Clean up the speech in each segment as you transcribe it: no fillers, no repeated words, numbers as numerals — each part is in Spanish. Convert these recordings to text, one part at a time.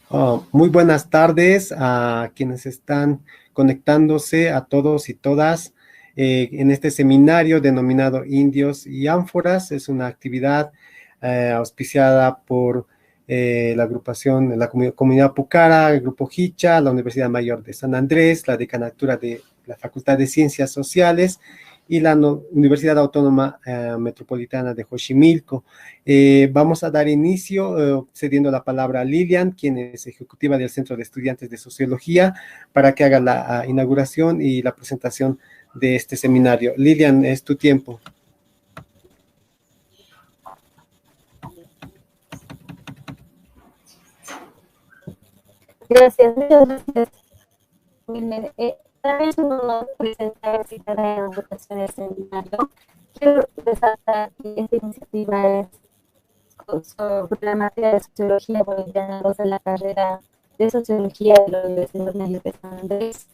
Muy buenas tardes a quienes están conectándose, a todos y todas, en este seminario denominado Indios y Ánforas. Es una actividad auspiciada por la agrupación, la comunidad Pucara, el Grupo Hicha, la Universidad Mayor de San Andrés, la Decanatura de la Facultad de Ciencias Sociales y la Universidad Autónoma Metropolitana de Xochimilco. Vamos a dar inicio cediendo la palabra a Lilian, quien es ejecutiva del Centro de Estudiantes de Sociología, para que haga la inauguración y la presentación de este seminario. Lilian, es tu tiempo. Gracias, muchas gracias. Para mí es un honor presentar esta inauguración del seminario. Quiero resaltar que esta iniciativa es sobre la materia de sociología boliviana, de la carrera de sociología de la Universidad Mayor de San Andrés.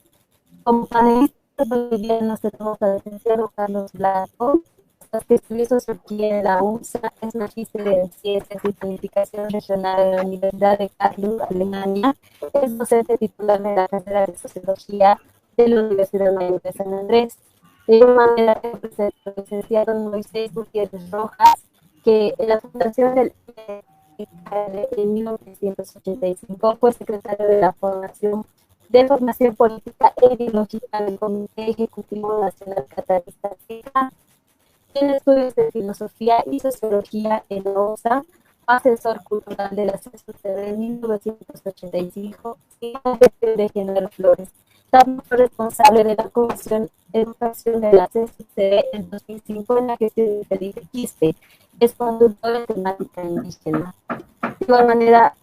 Como panelistas bolivianos tenemos al licenciado Carlos Blanco, que estudió sociología en la UNSA, es magíster en Ciencias y Planificación Regional en la Universidad de Karlsruhe, Alemania, es docente titular de la carrera de Sociología de la Universidad Mayor de San Andrés. De igual manera, representa al licenciado Moisés Gutiérrez Rojas, que en la fundación del en 1985 fue secretario de la Formación Política e Ideológica del Comité Ejecutivo Nacional Catarista. Tiene estudios de filosofía y sociología en OSA, asesor cultural de la CSUCD en 1985 y la gestión de Genaro Flores. También fue responsable de la Comisión Educación de la CSUCD en 2005 en la gestión de Felipe Quispe. Es conductor de temática indígena. De igual manera,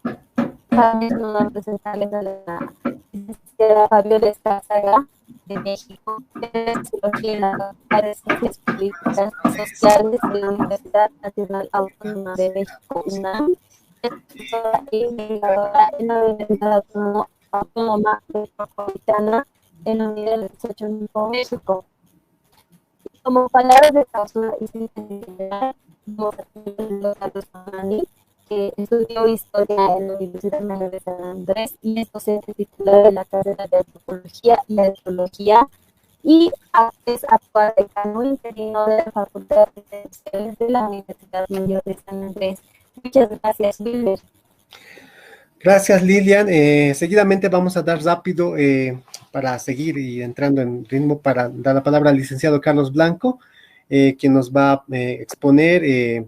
también es un honor presentarles a la licenciada Fabiola Escárcega de México, de Sociología en la Facultad de Ciencias Políticas y Sociales de la Universidad Nacional Autónoma de México, UNAM, es profesora e investigadora en la Universidad Autónoma Metropolitana en la Unidad de Xochimilco, México. Como palabras de clausura y síntesis general, vamos a tener a Carlos Mamani, que estudió historia en la Universidad Mayor de San Andrés y es docente titular de la carrera de antropología y arqueología y es actual decano interino de la Facultad de Ciencias de la Universidad Mayor de San Andrés. Muchas gracias, Wilmer. Gracias, Lilian. Seguidamente vamos a dar rápido para seguir y entrando en ritmo para dar la palabra al licenciado Carlos Blanco, quien nos va a exponer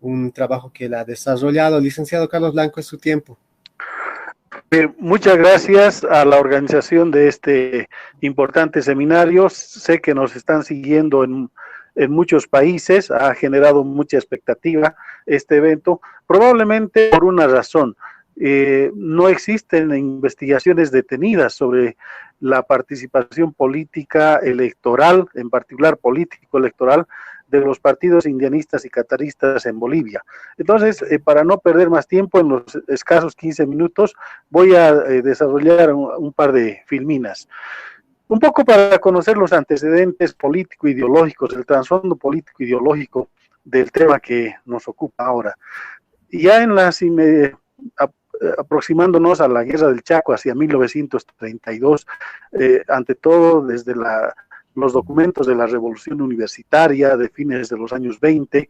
un trabajo que él ha desarrollado. Licenciado Carlos Blanco, es su tiempo. Muchas gracias a la organización de este importante seminario. Sé que nos están siguiendo en muchos países, ha generado mucha expectativa este evento, probablemente por una razón. No existen investigaciones detenidas sobre la participación política electoral, en particular político-electoral, de los partidos indianistas y cataristas en Bolivia. Entonces, para no perder más tiempo, en los escasos 15 minutos, voy a desarrollar un par de filminas. Un poco para conocer los antecedentes político-ideológicos, el trasfondo político-ideológico del tema que nos ocupa ahora. Ya en las aproximándonos a la Guerra del Chaco hacia 1932, ante todo desde los documentos de la Revolución Universitaria de fines de los años 20,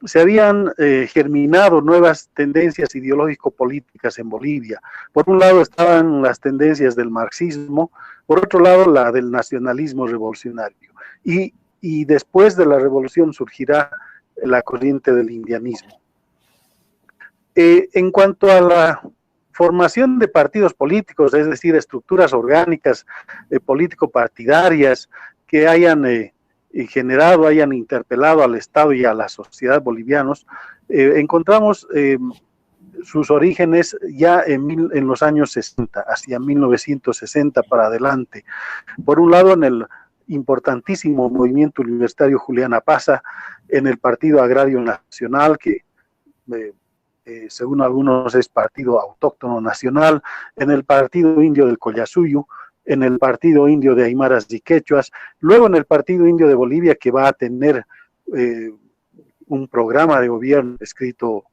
se habían germinado nuevas tendencias ideológico-políticas en Bolivia. Por un lado estaban las tendencias del marxismo, por otro lado la del nacionalismo revolucionario. Y después de la revolución surgirá la corriente del indianismo. En cuanto a la formación de partidos políticos, es decir, estructuras orgánicas político-partidarias que hayan generado, hayan interpelado al Estado y a la sociedad bolivianos, encontramos sus orígenes ya en los años 60, hacia 1960 para adelante. Por un lado, en el importantísimo movimiento universitario Juliana Paza, en el Partido Agrario Nacional, que según algunos es Partido Autóctono Nacional, en el Partido Indio del Collasuyo, en el Partido Indio de Aymaras y Quechuas, luego en el Partido Indio de Bolivia, que va a tener un programa de gobierno escrito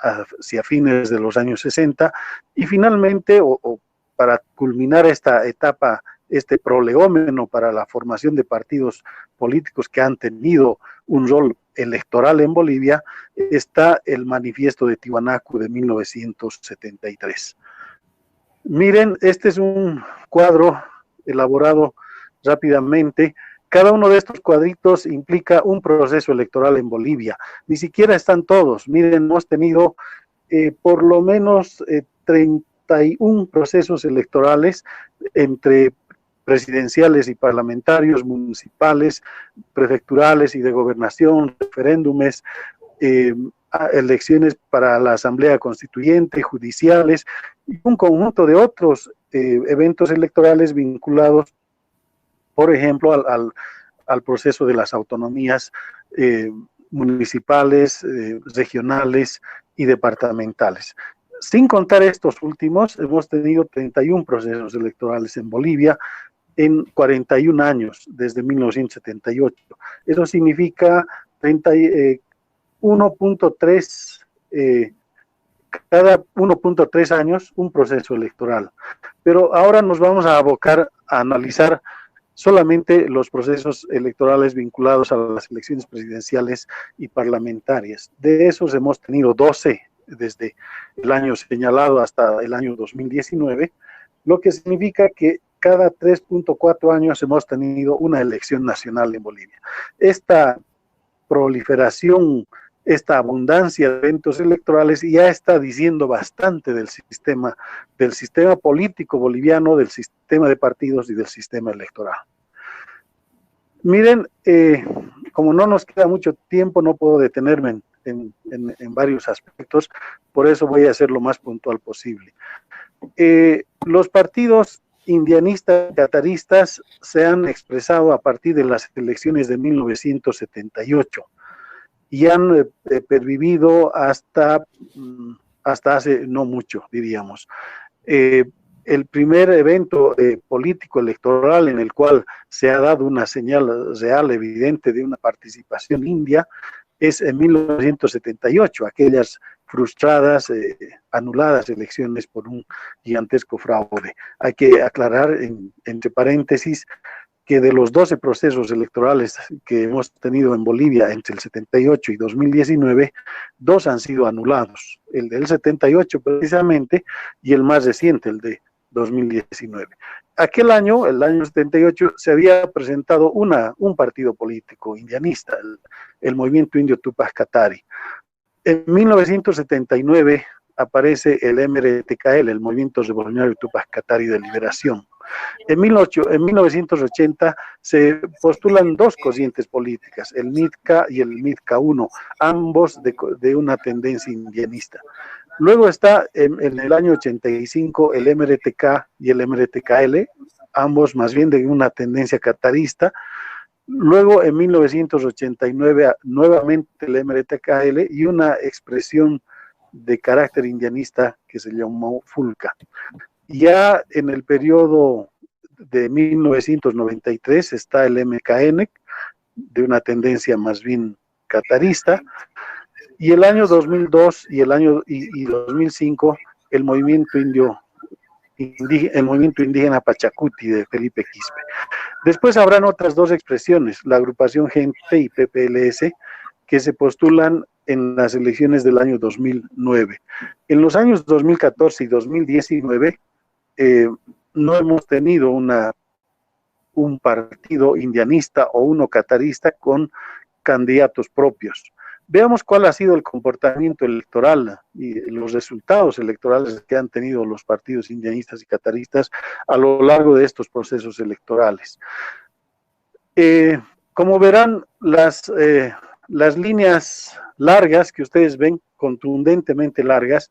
hacia fines de los años 60, y finalmente, o para culminar esta etapa, este prolegómeno para la formación de partidos políticos que han tenido un rol electoral en Bolivia, está el Manifiesto de Tiwanaku de 1973. Miren, este es un cuadro elaborado rápidamente. Cada uno de estos cuadritos implica un proceso electoral en Bolivia. Ni siquiera están todos. Miren, hemos tenido por lo menos 31 procesos electorales entre presidenciales y parlamentarios, municipales, prefecturales y de gobernación, referéndums, elecciones para la Asamblea Constituyente, judiciales, y un conjunto de otros eventos electorales vinculados, por ejemplo, al proceso de las autonomías municipales, regionales y departamentales. Sin contar estos últimos, hemos tenido 31 procesos electorales en Bolivia en 41 años, desde 1978. Eso significa 1.3, cada 1.3 años un proceso electoral. Pero ahora nos vamos a abocar a analizar solamente los procesos electorales vinculados a las elecciones presidenciales y parlamentarias. De esos hemos tenido 12 desde el año señalado hasta el año 2019, lo que significa que cada 3.4 años hemos tenido una elección nacional en Bolivia. Esta proliferación, esta abundancia de eventos electorales ya está diciendo bastante del sistema político boliviano, del sistema de partidos y del sistema electoral. Miren, como no nos queda mucho tiempo, no puedo detenerme en varios aspectos, por eso voy a ser lo más puntual posible. Los partidos indianistas y cataristas se han expresado a partir de las elecciones de 1978 y han pervivido hasta hace no mucho, diríamos. El primer evento político electoral en el cual se ha dado una señal real, evidente, de una participación india es en 1978, aquellas frustradas, anuladas elecciones por un gigantesco fraude. Hay que aclarar, entre paréntesis, que de los 12 procesos electorales que hemos tenido en Bolivia entre el 78 y 2019, 2 han sido anulados. El del 78 precisamente, y el más reciente, el de 2019. Aquel año, el año 78, se había presentado un partido político indianista, el Movimiento Indio Tupac Katari. En 1979 aparece el MRTKL, el Movimiento Revolucionario Tupac Katari de Liberación. En 1980 se postulan 2 corrientes políticas, el MITCA y el MITCA-1, ambos de una tendencia indianista. Luego está en el año 85 el MRTK y el MRTKL, ambos más bien de una tendencia catarista. Luego en 1989 nuevamente el MRTKL y una expresión de carácter indianista que se llamó FULCA. Ya en el periodo de 1993 está el MKN, de una tendencia más bien catarista, y el año 2002 y el año 2005 el movimiento indígena Pachacuti de Felipe Quispe. Después habrán otras 2 expresiones, la agrupación Gente y PPLS, que se postulan en las elecciones del año 2009. En los años 2014 y 2019 no hemos tenido un partido indianista o uno catarista con candidatos propios. Veamos cuál ha sido el comportamiento electoral y los resultados electorales que han tenido los partidos indianistas y cataristas a lo largo de estos procesos electorales. Como verán, las líneas largas que ustedes ven, contundentemente largas,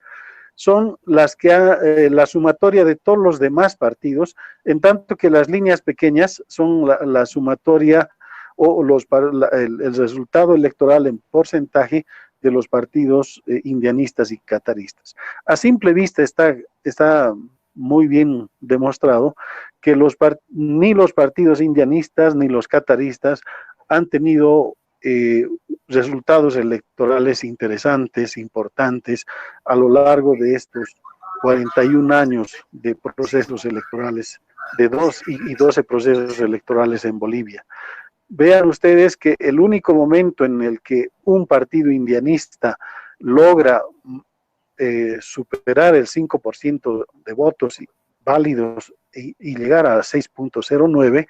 son las que la sumatoria de todos los demás partidos, en tanto que las líneas pequeñas son la sumatoria o el resultado electoral en porcentaje de los partidos indianistas y cataristas. A simple vista está muy bien demostrado que ni los partidos indianistas ni los cataristas han tenido resultados electorales interesantes, importantes, a lo largo de estos 41 años de procesos electorales, de 12 procesos electorales en Bolivia. Vean ustedes que el único momento en el que un partido indianista logra superar el 5% de votos válidos y llegar a 6.09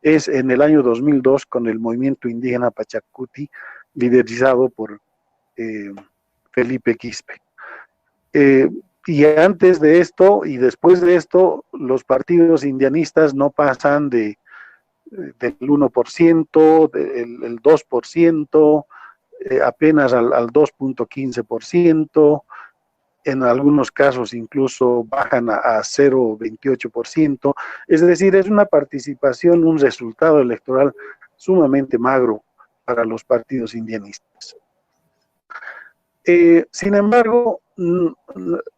es en el año 2002 con el movimiento indígena Pachacuti, liderizado por Felipe Quispe. Y antes de esto y después de esto, los partidos indianistas no pasan del 1%, el 2%, apenas al 2.15%, en algunos casos incluso bajan a 0.28%, es decir, es una participación, un resultado electoral sumamente magro para los partidos indianistas. Sin embargo,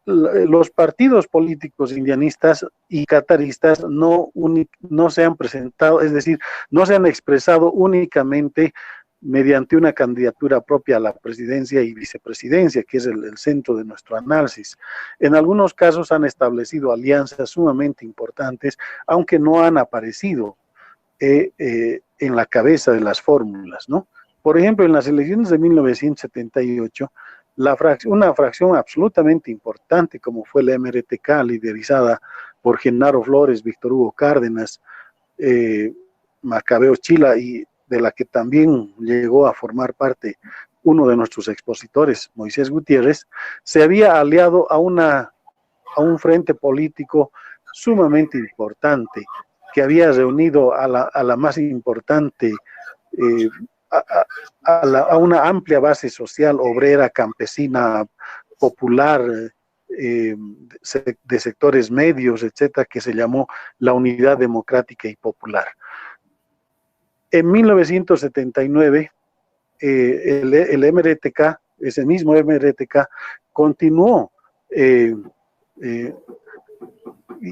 los partidos políticos indianistas y cataristas no se han presentado, es decir, no se han expresado únicamente mediante una candidatura propia a la presidencia y vicepresidencia, que es el centro de nuestro análisis. En algunos casos han establecido alianzas sumamente importantes, aunque no han aparecido en la cabeza de las fórmulas, ¿no? Por ejemplo, en las elecciones de 1978, una fracción absolutamente importante, como fue la MRTK, liderizada por Genaro Flores, Víctor Hugo Cárdenas, Macabeo Chila, y de la que también llegó a formar parte uno de nuestros expositores, Moisés Gutiérrez, se había aliado a un frente político sumamente importante, que había reunido a la más importante, a una amplia base social, obrera, campesina, popular, de sectores medios, etcétera, que se llamó la Unidad Democrática y Popular. En 1979, el MRTK, ese mismo MRTK, continuó,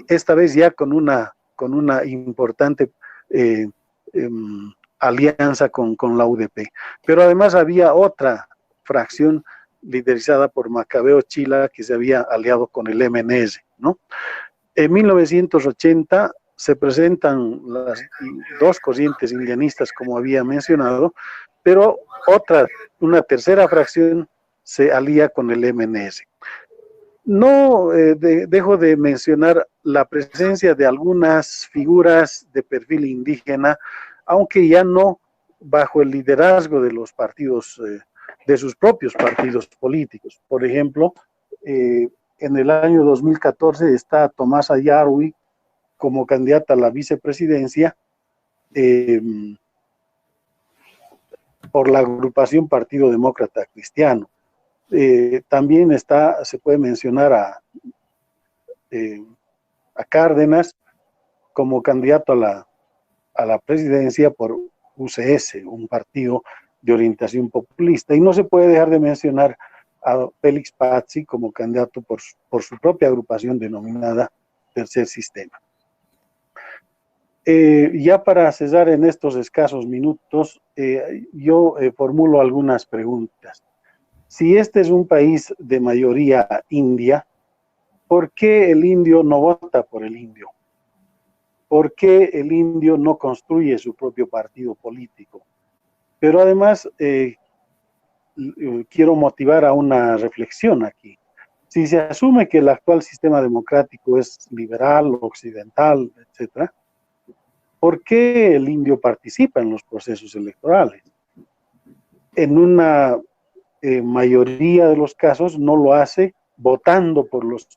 esta vez ya con una importante alianza con la UDP. Pero además había otra fracción liderizada por Macabeo Chila que se había aliado con el MNS, ¿no? En 1980 se presentan las dos corrientes indianistas, como había mencionado, pero una tercera fracción se alía con el MNS. No dejo de mencionar la presencia de algunas figuras de perfil indígena, aunque ya no bajo el liderazgo de los partidos, de sus propios partidos políticos. Por ejemplo, en el año 2014 está Tomás Ayarwi como candidata a la vicepresidencia por la agrupación Partido Demócrata Cristiano. También se puede mencionar a Cárdenas como candidato a la presidencia por UCS, un partido de orientación populista, y no se puede dejar de mencionar a Félix Pazzi como candidato por su propia agrupación denominada Tercer Sistema. Ya para cesar en estos escasos minutos, yo formulo algunas preguntas. Si este es un país de mayoría india, ¿por qué el indio no vota por el indio? ¿Por qué el indio no construye su propio partido político? Pero además, quiero motivar a una reflexión aquí. Si se asume que el actual sistema democrático es liberal, occidental, etcétera, ¿por qué el indio participa en los procesos electorales? En una mayoría de los casos no lo hace votando por los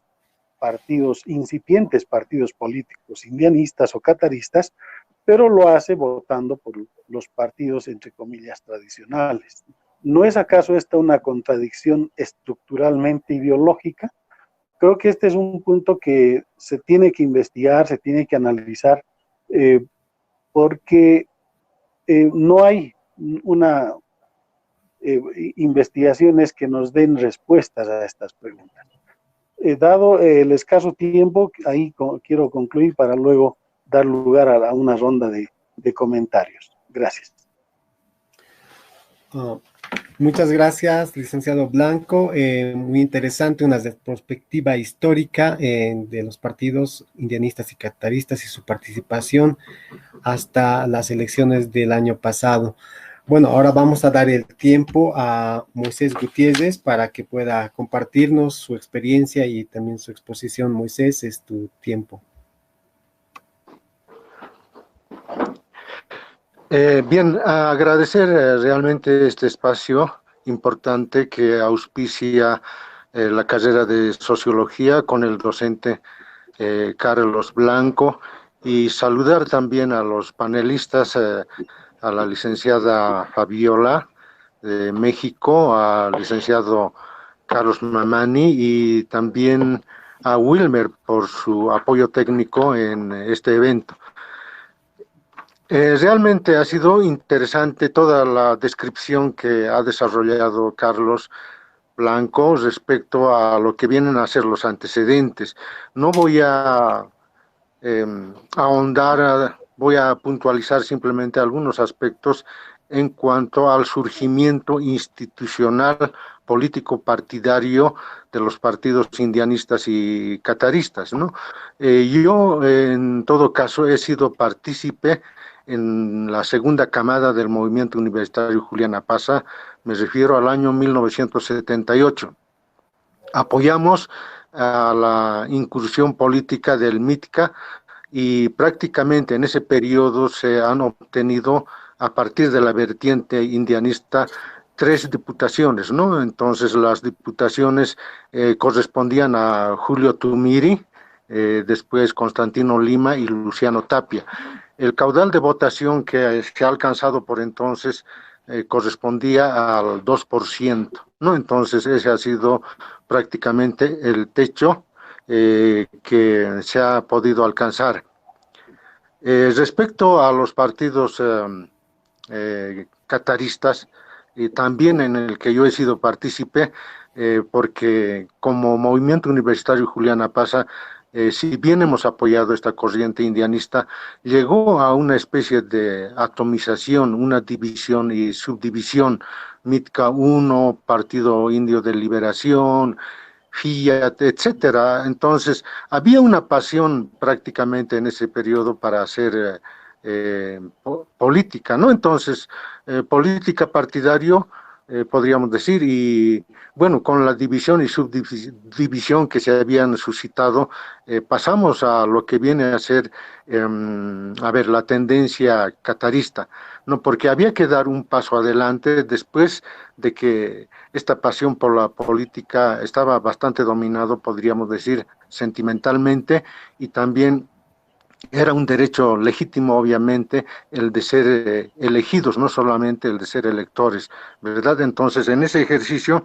incipientes partidos políticos indianistas o cataristas, pero lo hace votando por los partidos, entre comillas, tradicionales. ¿No es acaso esta una contradicción estructuralmente ideológica? Creo que este es un punto que se tiene que investigar, se tiene que analizar, porque no hay investigaciones que nos den respuestas a estas preguntas. Dado el escaso tiempo, ahí quiero concluir para luego dar lugar a una ronda de comentarios. Gracias. Oh, muchas gracias, licenciado Blanco. Muy interesante, una perspectiva histórica de los partidos indianistas y cataristas y su participación hasta las elecciones del año pasado. Bueno, ahora vamos a dar el tiempo a Moisés Gutiérrez para que pueda compartirnos su experiencia y también su exposición. Moisés, es tu tiempo. Bien, agradecer realmente este espacio importante que auspicia la carrera de Sociología con el docente Carlos Blanco, y saludar también a los panelistas, a la licenciada Fabiola de México, al licenciado Carlos Mamani y también a Wilmer por su apoyo técnico en este evento. Realmente ha sido interesante toda la descripción que ha desarrollado Carlos Blanco respecto a lo que vienen a ser los antecedentes. No voy a ahondar, voy a puntualizar simplemente algunos aspectos en cuanto al surgimiento institucional político partidario de los partidos indianistas y cataristas, ¿no? Yo, en todo caso, he sido partícipe en la segunda camada del movimiento universitario Julián Apaza, me refiero al año 1978. Apoyamos a la incursión política del MITCA y prácticamente en ese periodo se han obtenido, a partir de la vertiente indianista, 3 diputaciones, ¿no? Entonces las diputaciones correspondían a Julio Tumiri, después Constantino Lima y Luciano Tapia. El caudal de votación que se ha alcanzado por entonces correspondía al 2%, ¿no? Entonces ese ha sido prácticamente el techo que se ha podido alcanzar. Respecto a los partidos cataristas, también en el que yo he sido partícipe, porque como Movimiento Universitario Julián Apaza, si bien hemos apoyado esta corriente indianista, llegó a una especie de atomización, una división y subdivisión, MITCA 1, Partido Indio de Liberación, Fiat, etcétera. Entonces, había una pasión prácticamente en ese periodo para hacer política, ¿no? Entonces, política partidario, podríamos decir, y bueno, con la división y subdivisión que se habían suscitado, pasamos a lo que viene a ser, a ver, la tendencia catarista, ¿no? Porque había que dar un paso adelante después de que esta pasión por la política estaba bastante dominado, podríamos decir, sentimentalmente, y también era un derecho legítimo, obviamente, el de ser elegidos, no solamente el de ser electores, ¿verdad? Entonces, en ese ejercicio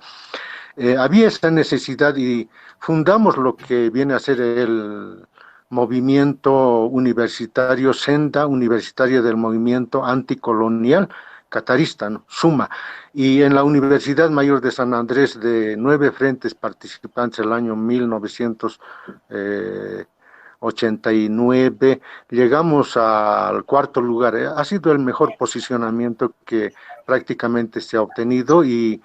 había esa necesidad y fundamos lo que viene a ser el movimiento universitario, Senda Universitaria del Movimiento Anticolonial Catarista, ¿no? SUMA. Y en la Universidad Mayor de San Andrés, de 9 frentes participantes el año 1989, llegamos al 4º lugar. Ha sido el mejor posicionamiento que prácticamente se ha obtenido y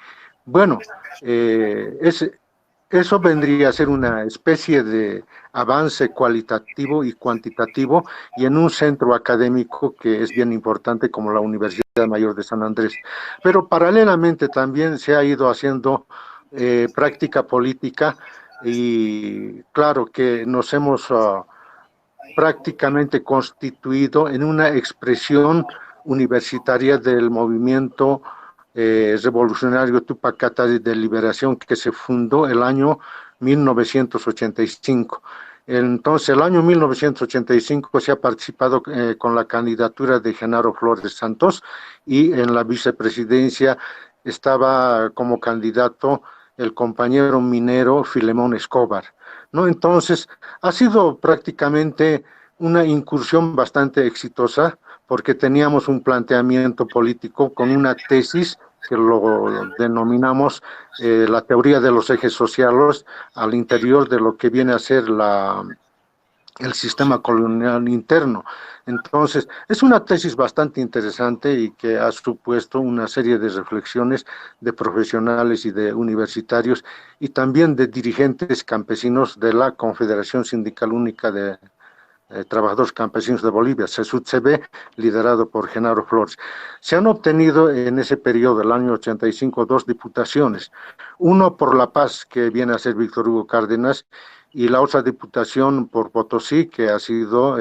bueno, eso vendría a ser una especie de avance cualitativo y cuantitativo, y en un centro académico que es bien importante como la Universidad Mayor de San Andrés. Pero paralelamente también se ha ido haciendo práctica política, y claro que nos hemos prácticamente constituido en una expresión universitaria del movimiento revolucionario Tupac Katari de Liberación, que se fundó el año 1985. Entonces, el año 1985 se ha participado con la candidatura de Genaro Flores Santos, y en la vicepresidencia estaba como candidato el compañero minero Filemón Escobar, ¿no? Entonces, ha sido prácticamente una incursión bastante exitosa, porque teníamos un planteamiento político con una tesis que lo denominamos la teoría de los ejes sociales al interior de lo que viene a ser la el sistema colonial interno. Entonces, es una tesis bastante interesante y que ha supuesto una serie de reflexiones de profesionales y de universitarios y también de dirigentes campesinos de la Confederación Sindical Única de Trabajadores Campesinos de Bolivia, CESUTCB, liderado por Genaro Flores. Se han obtenido en ese periodo, el año 85, dos diputaciones, uno por La Paz, que viene a ser Víctor Hugo Cárdenas, y la otra diputación por Potosí, que ha sido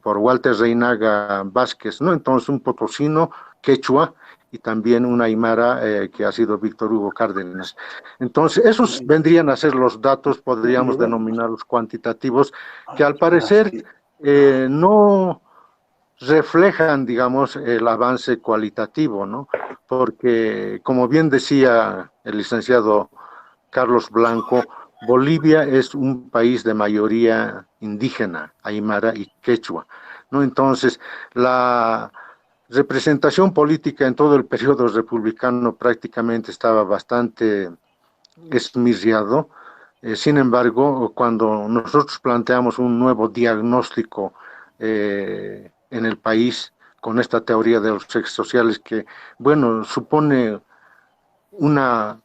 por Walter Reinaga Vázquez, ¿no? Entonces, un potosino quechua y también un aymara que ha sido Víctor Hugo Cárdenas. Entonces, esos vendrían a ser los datos, podríamos denominarlos cuantitativos, que al parecer no reflejan, digamos, el avance cualitativo, ¿no? Porque, como bien decía el licenciado Carlos Blanco, Bolivia es un país de mayoría indígena, aymara y quechua, ¿no? Entonces, la representación política en todo el periodo republicano prácticamente estaba bastante esmirriado. Sin embargo, cuando nosotros planteamos un nuevo diagnóstico en el país con esta teoría de los sexos sociales que, bueno, supone una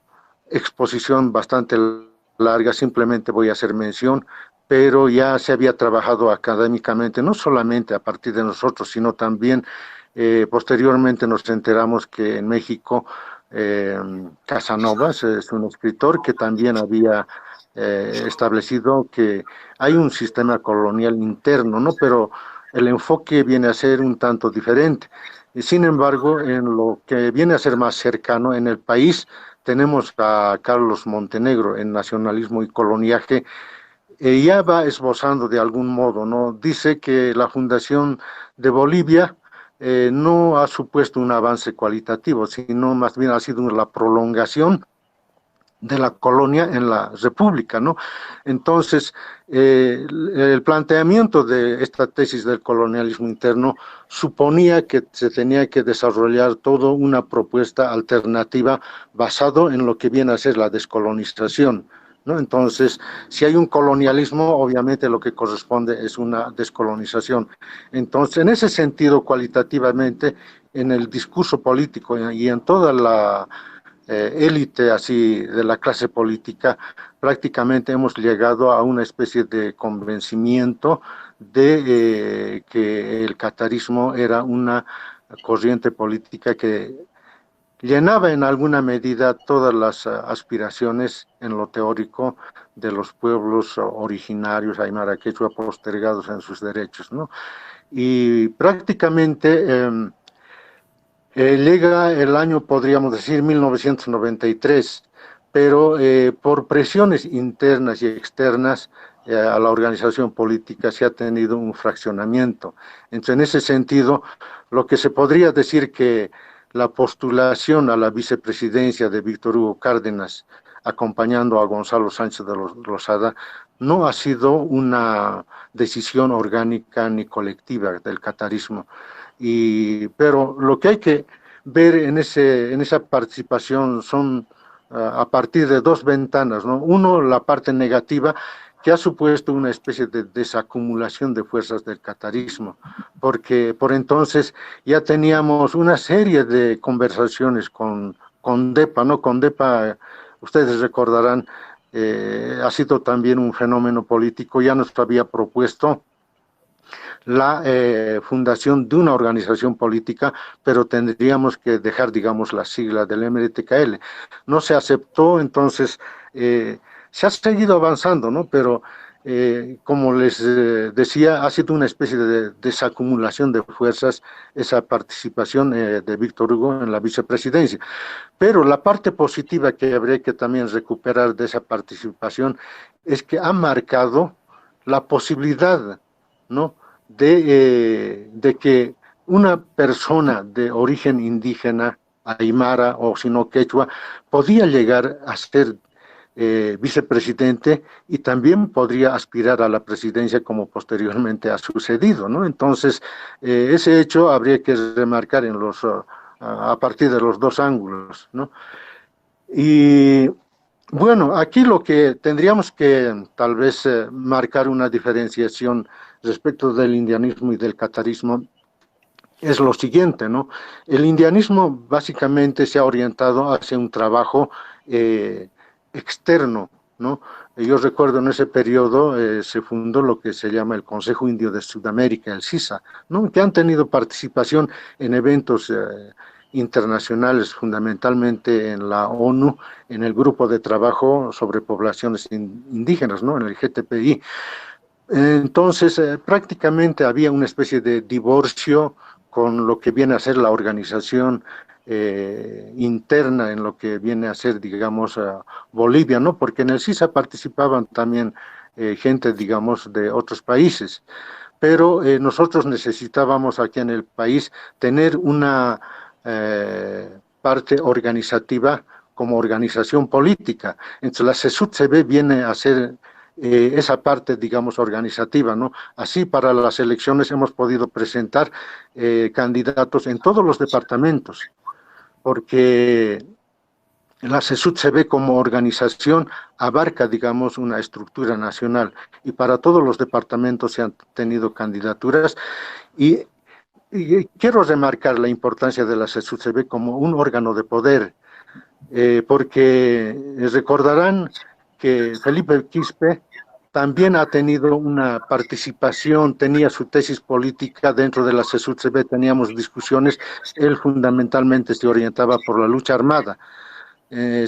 exposición bastante larga, simplemente voy a hacer mención, pero ya se había trabajado académicamente, no solamente a partir de nosotros, sino también posteriormente nos enteramos que en México Casanovas es un escritor que también había establecido que hay un sistema colonial interno, ¿no? Pero el enfoque viene a ser un tanto diferente. Y sin embargo, en lo que viene a ser más cercano en el país, tenemos a Carlos Montenegro en Nacionalismo y Coloniaje, ya va esbozando de algún modo, ¿no? Dice que la fundación de Bolivia no ha supuesto un avance cualitativo, sino más bien ha sido la prolongación de la colonia en la república, ¿no? Entonces, el planteamiento de esta tesis del colonialismo interno suponía que se tenía que desarrollar toda una propuesta alternativa basado en lo que viene a ser la descolonización, ¿no? Entonces, si hay un colonialismo, obviamente lo que corresponde es una descolonización. Entonces, en ese sentido, cualitativamente, en el discurso político y en toda la élite así de la clase política, prácticamente hemos llegado a una especie de convencimiento de que el catarismo era una corriente política que llenaba en alguna medida todas las aspiraciones en lo teórico de los pueblos originarios aymara quechua postergados en sus derechos, ¿no? Y prácticamente llega el año, podríamos decir, 1993, pero por presiones internas y externas a la organización política se ha tenido un fraccionamiento. Entonces, en ese sentido, lo que se podría decir que la postulación a la vicepresidencia de Víctor Hugo Cárdenas, acompañando a Gonzalo Sánchez de Lozada, no ha sido una decisión orgánica ni colectiva del catarismo. Pero lo que hay que ver en esa participación son a partir de dos ventanas, ¿no? Uno, la parte negativa, que ha supuesto una especie de desacumulación de fuerzas del catarismo, porque por entonces ya teníamos una serie de conversaciones con DEPA, ¿no? Con DEPA, ustedes recordarán, ha sido también un fenómeno político, ya nos había propuesto la fundación de una organización política, pero tendríamos que dejar, digamos, la sigla del MRTKL. No se aceptó, entonces se ha seguido avanzando, ¿no? Pero como les decía, ha sido una especie de desacumulación de fuerzas esa participación de Víctor Hugo en la vicepresidencia. Pero la parte positiva que habría que también recuperar de esa participación es que ha marcado la posibilidad, ¿no?, de que una persona de origen indígena, aymara o si no quechua, podía llegar a ser vicepresidente y también podría aspirar a la presidencia como posteriormente ha sucedido, ¿no? Entonces, ese hecho habría que remarcar a partir de los dos ángulos, ¿no? Y Bueno, aquí lo que tendríamos que tal vez marcar una diferenciación respecto del indianismo y del catarismo es lo siguiente, ¿no? El indianismo básicamente se ha orientado hacia un trabajo eh, externo, ¿no? Yo recuerdo en ese periodo se fundó lo que se llama el Consejo Indio de Sudamérica, el CISA, ¿no? Que han tenido participación en eventos internacionales, fundamentalmente en la ONU, en el grupo de trabajo sobre poblaciones indígenas, ¿no? En el GTPI. Entonces, prácticamente había una especie de divorcio con lo que viene a ser la organización interna en lo que viene a ser, digamos, Bolivia, ¿no? Porque en el CISA participaban también gente, digamos, de otros países, pero nosotros necesitábamos aquí en el país tener una parte organizativa como organización política. Entonces, la CESUD-CB viene a ser esa parte, digamos, organizativa, ¿no? Así, para las elecciones hemos podido presentar candidatos en todos los departamentos, porque la CESUD se ve como organización, abarca, digamos, una estructura nacional, y para todos los departamentos se han tenido candidaturas, y quiero remarcar la importancia de la CESUD se ve como un órgano de poder, porque recordarán que Felipe Quispe también ha tenido una participación, tenía su tesis política dentro de la CESUD-CB, teníamos discusiones, él fundamentalmente se orientaba por la lucha armada.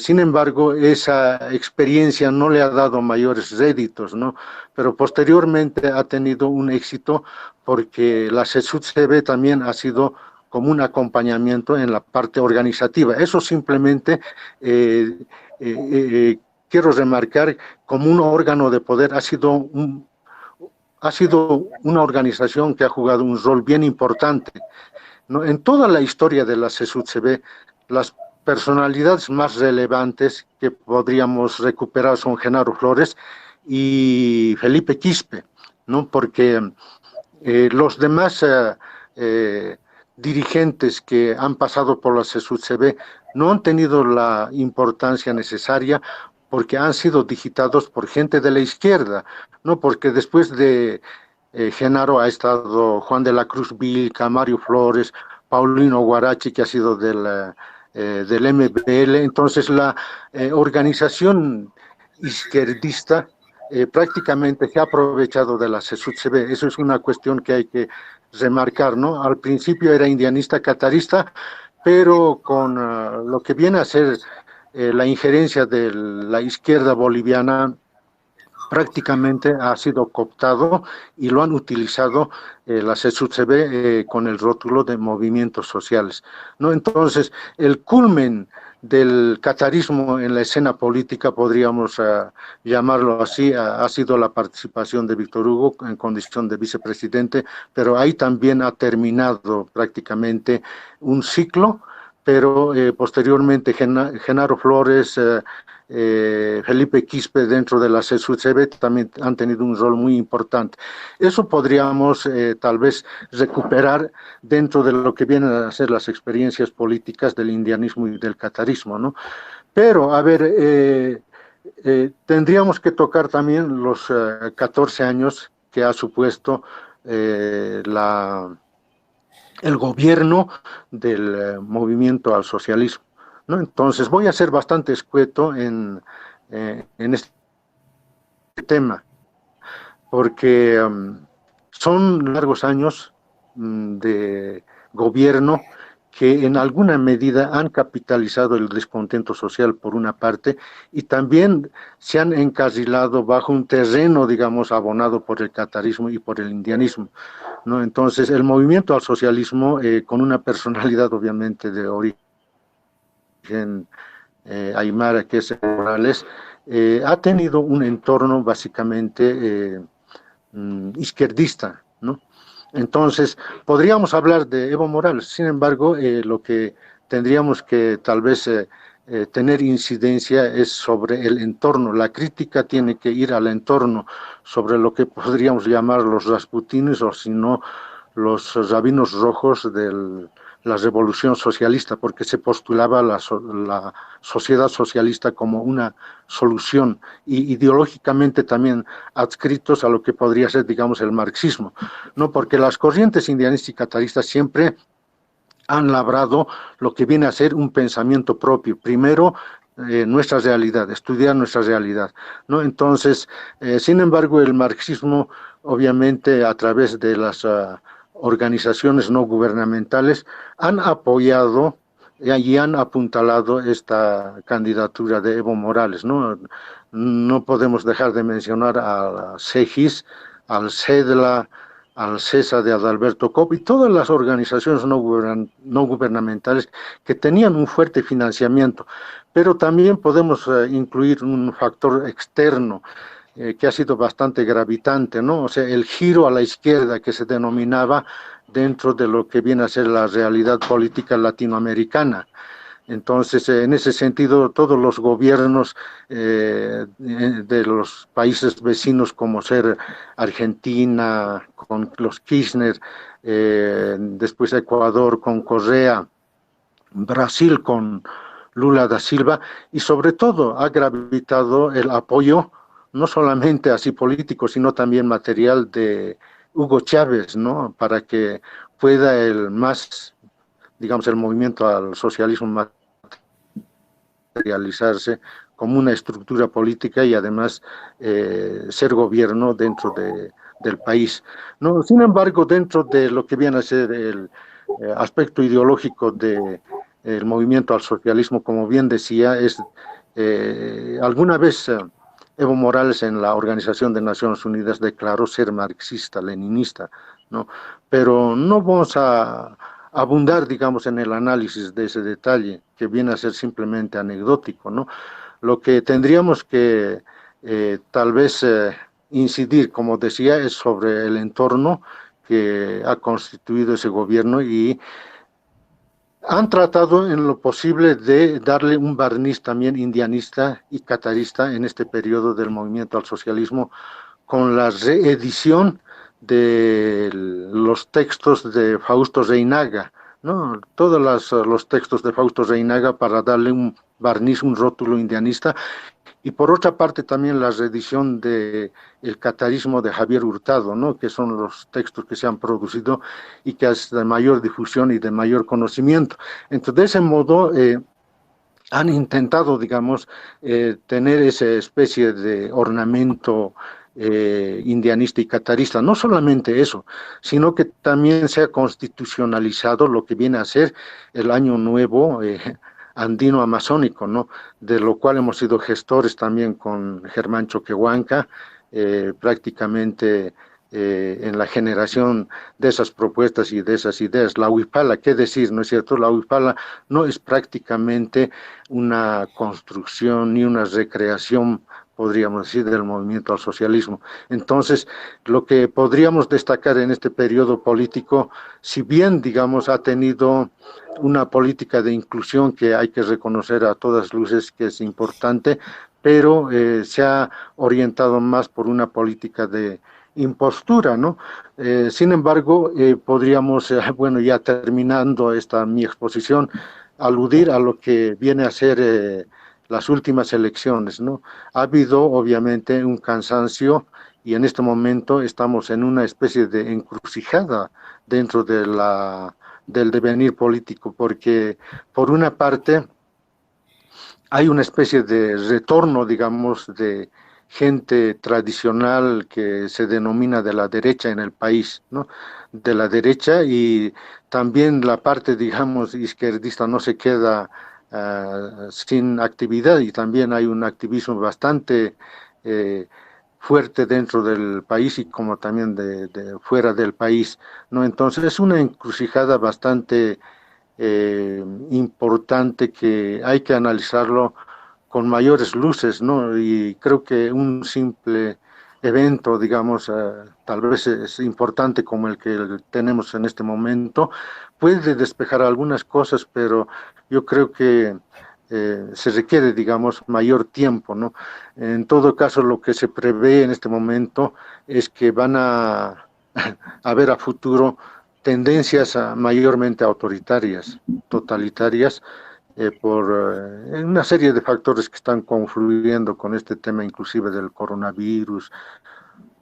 Sin embargo, esa experiencia no le ha dado mayores réditos, ¿no? Pero posteriormente ha tenido un éxito porque la CESUD-CB también ha sido como un acompañamiento en la parte organizativa. Eso simplemente quiero remarcar como un órgano de poder, ha sido una organización que ha jugado un rol bien importante, ¿no? En toda la historia de la CESUD-CB, las personalidades más relevantes que podríamos recuperar son Genaro Flores y Felipe Quispe, ¿no? Porque los demás dirigentes que han pasado por la CESUD-CB no han tenido la importancia necesaria porque han sido digitados por gente de la izquierda, ¿no? Porque después de Genaro ha estado Juan de la Cruz Vilca, Mario Flores, Paulino Guarachi, que ha sido del MBL. Entonces la organización izquierdista prácticamente se ha aprovechado de la CESUD-CB. Eso es una cuestión que hay que remarcar, ¿no? Al principio era indianista, catarista, pero con lo que viene a ser la injerencia de la izquierda boliviana, prácticamente ha sido cooptado y lo han utilizado la CESUD-CB con el rótulo de movimientos sociales, ¿no? Entonces, el culmen del catarismo en la escena política, podríamos llamarlo así, ha sido la participación de Víctor Hugo en condición de vicepresidente, pero ahí también ha terminado prácticamente un ciclo, pero posteriormente Genaro Flores, Felipe Quispe dentro de la CESUD-CB también han tenido un rol muy importante. Eso podríamos tal vez recuperar dentro de lo que vienen a ser las experiencias políticas del indianismo y del catarismo, ¿no? Pero, a ver, tendríamos que tocar también los 14 años que ha supuesto el gobierno del movimiento al socialismo, ¿no? Entonces voy a ser bastante escueto en este tema, porque son largos años de gobierno que en alguna medida han capitalizado el descontento social por una parte y también se han encarrilado bajo un terreno, digamos, abonado por el catarismo y por el indianismo, ¿no? Entonces el movimiento al socialismo, con una personalidad obviamente de origen aymara, que es Evo Morales, ha tenido un entorno básicamente izquierdista, ¿no? Entonces, podríamos hablar de Evo Morales, sin embargo, lo que tendríamos que tal vez tener incidencia es sobre el entorno. La crítica tiene que ir al entorno, sobre lo que podríamos llamar los rasputines, o si no, los rabinos rojos del la revolución socialista, porque se postulaba la sociedad socialista como una solución, y ideológicamente también adscritos a lo que podría ser, digamos, el marxismo, ¿no? Porque las corrientes indianistas y cataristas siempre han labrado lo que viene a ser un pensamiento propio. Primero, nuestra realidad, estudiar nuestra realidad, ¿no? Entonces, sin embargo, el marxismo, obviamente, a través de las organizaciones no gubernamentales, han apoyado y han apuntalado esta candidatura de Evo Morales, ¿no? No podemos dejar de mencionar a CEGIS, al CEDLA, al CESA de Adalberto Cobb y todas las organizaciones no gubernamentales que tenían un fuerte financiamiento, pero también podemos incluir un factor externo que ha sido bastante gravitante, ¿no? O sea, el giro a la izquierda que se denominaba dentro de lo que viene a ser la realidad política latinoamericana. Entonces, en ese sentido, todos los gobiernos de los países vecinos, como ser Argentina, con los Kirchner, después Ecuador con Correa, Brasil con Lula da Silva, y sobre todo ha gravitado el apoyo, no solamente así político, sino también material de Hugo Chávez, ¿no? Para que pueda digamos, el movimiento al socialismo materializarse como una estructura política y además ser gobierno dentro del país, ¿no? Sin embargo, dentro de lo que viene a ser el aspecto ideológico del movimiento al socialismo, como bien decía, alguna vez Evo Morales en la Organización de Naciones Unidas declaró ser marxista-leninista, ¿no? Pero no vamos a abundar, digamos, en el análisis de ese detalle, que viene a ser simplemente anecdótico, ¿no? Lo que tendríamos que tal vez incidir, como decía, es sobre el entorno que ha constituido ese gobierno, y han tratado en lo posible de darle un barniz también indianista y catarista en este periodo del movimiento al socialismo, con la reedición de los textos de Fausto Reinaga, ¿no? Todos los textos de Fausto Reinaga para darle un barniz, un rótulo indianista, y por otra parte también la reedición de El catarismo de Javier Hurtado, ¿no? Que son los textos que se han producido y que es de mayor difusión y de mayor conocimiento. Entonces, de ese modo, han intentado, digamos, tener esa especie de ornamento indianista y catarista. No solamente eso, sino que también se ha constitucionalizado lo que viene a ser el Año Nuevo andino amazónico, ¿no? De lo cual hemos sido gestores también con Germán Choquehuanca, prácticamente en la generación de esas propuestas y de esas ideas. La huipala, ¿qué decir, no es cierto? La huipala no es prácticamente una construcción ni una recreación, podríamos decir, del movimiento al socialismo. Entonces, lo que podríamos destacar en este periodo político, si bien, digamos, ha tenido una política de inclusión que hay que reconocer a todas luces que es importante, pero se ha orientado más por una política de impostura, ¿no? Sin embargo, podríamos, bueno, ya terminando mi exposición, aludir a lo que viene a ser las últimas elecciones, ¿no? Ha habido, obviamente, un cansancio, y en este momento estamos en una especie de encrucijada dentro del devenir político, porque por una parte hay una especie de retorno, digamos, de gente tradicional que se denomina de la derecha en el país, ¿no? De la derecha, y también la parte, digamos, izquierdista no se queda sin actividad, y también hay un activismo bastante fuerte dentro del país y como también de fuera del país, ¿no? Entonces es una encrucijada bastante importante que hay que analizarlo con mayores luces, ¿no? Y creo que un simple evento, digamos, tal vez es importante como el que tenemos en este momento, puede despejar algunas cosas, pero yo creo que se requiere, digamos, mayor tiempo, ¿no? En todo caso, lo que se prevé en este momento es que van a haber a futuro tendencias mayormente autoritarias, totalitarias, por una serie de factores que están confluyendo con este tema, inclusive del coronavirus.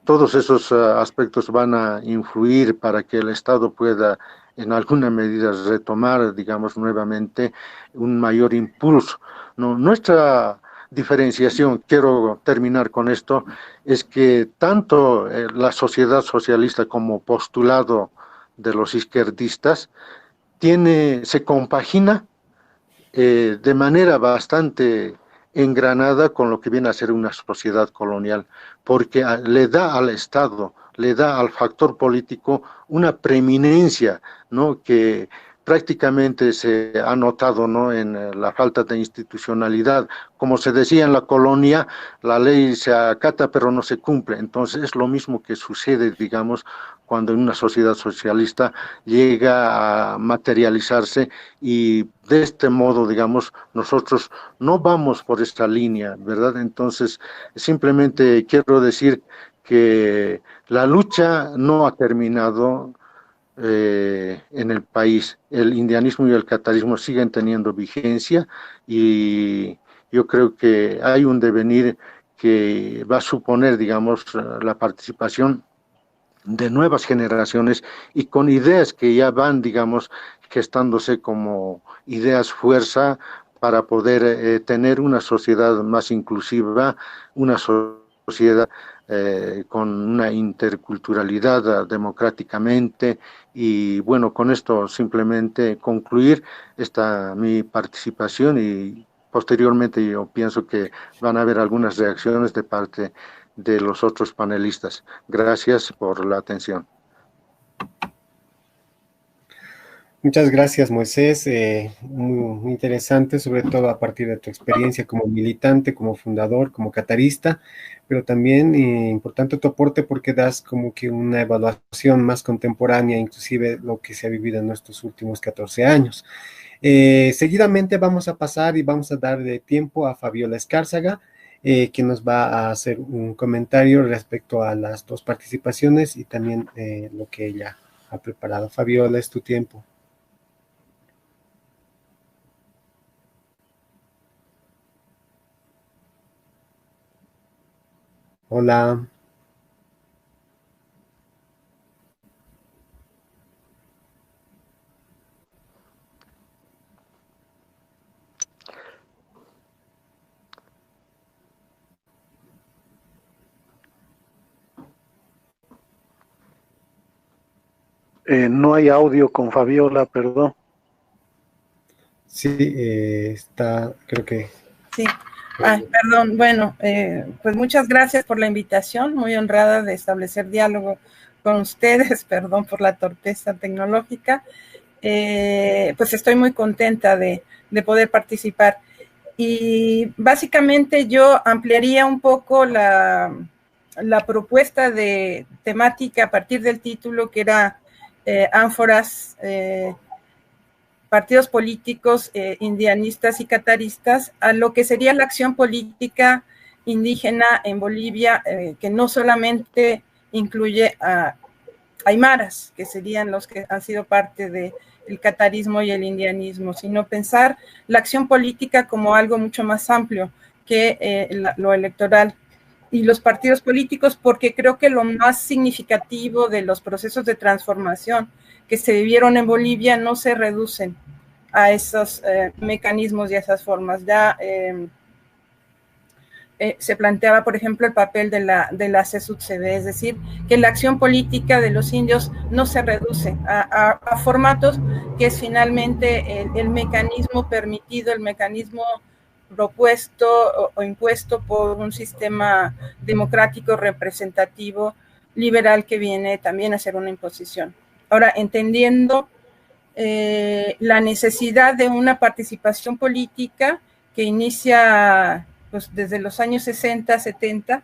Todos esos aspectos van a influir para que el Estado pueda en alguna medida retomar, digamos, nuevamente un mayor impulso. No, nuestra diferenciación, quiero terminar con esto, es que tanto la sociedad socialista como postulado de los izquierdistas se compagina de manera bastante engranada con lo que viene a ser una sociedad colonial, porque le da al Estado, le da al factor político una preeminencia, ¿no?, que prácticamente se ha notado, ¿no?, en la falta de institucionalidad. Como se decía en la colonia, la ley se acata pero no se cumple. Entonces es lo mismo que sucede, digamos, cuando en una sociedad socialista llega a materializarse, y de este modo, digamos, nosotros no vamos por esta línea, ¿verdad? Entonces, simplemente quiero decir que la lucha no ha terminado en el país. El indianismo y el catarismo siguen teniendo vigencia, y yo creo que hay un devenir que va a suponer, digamos, la participación de nuevas generaciones y con ideas que ya van, digamos, gestándose como ideas fuerza para poder tener una sociedad más inclusiva, una sociedad con una interculturalidad democráticamente. Y bueno, con esto simplemente concluir mi participación, y posteriormente yo pienso que van a haber algunas reacciones de parte de los otros panelistas. Gracias por la atención. Muchas gracias, Moisés. Muy interesante, sobre todo a partir de tu experiencia como militante, como fundador, como catarista, pero también importante tu aporte porque das como que una evaluación más contemporánea, inclusive lo que se ha vivido en estos últimos 14 años. Seguidamente vamos a pasar y vamos a dar de tiempo a Fabiola Escárzaga, que nos va a hacer un comentario respecto a las dos participaciones y también lo que ella ha preparado. Fabiola, es tu tiempo. Hola. No hay audio con Fabiola, perdón. Sí, está, creo que... Sí, perdón, bueno, pues muchas gracias por la invitación, muy honrada de establecer diálogo con ustedes, perdón por la torpeza tecnológica, pues estoy muy contenta de poder participar. Y básicamente yo ampliaría un poco la propuesta de temática a partir del título, que era ánforas, partidos políticos indianistas y cataristas, a lo que sería la acción política indígena en Bolivia, que no solamente incluye a aymaras, que serían los que han sido parte del catarismo y el indianismo, sino pensar la acción política como algo mucho más amplio que lo electoral. Y los partidos políticos, porque creo que lo más significativo de los procesos de transformación que se vivieron en Bolivia no se reducen a esos mecanismos y a esas formas. Ya se planteaba, por ejemplo, el papel de la CSUCD, es decir, que la acción política de los indios no se reduce a formatos que es finalmente el mecanismo permitido, el mecanismo propuesto o impuesto por un sistema democrático representativo liberal que viene también a ser una imposición. Ahora, entendiendo la necesidad de una participación política que inicia pues, desde los años 60, 70,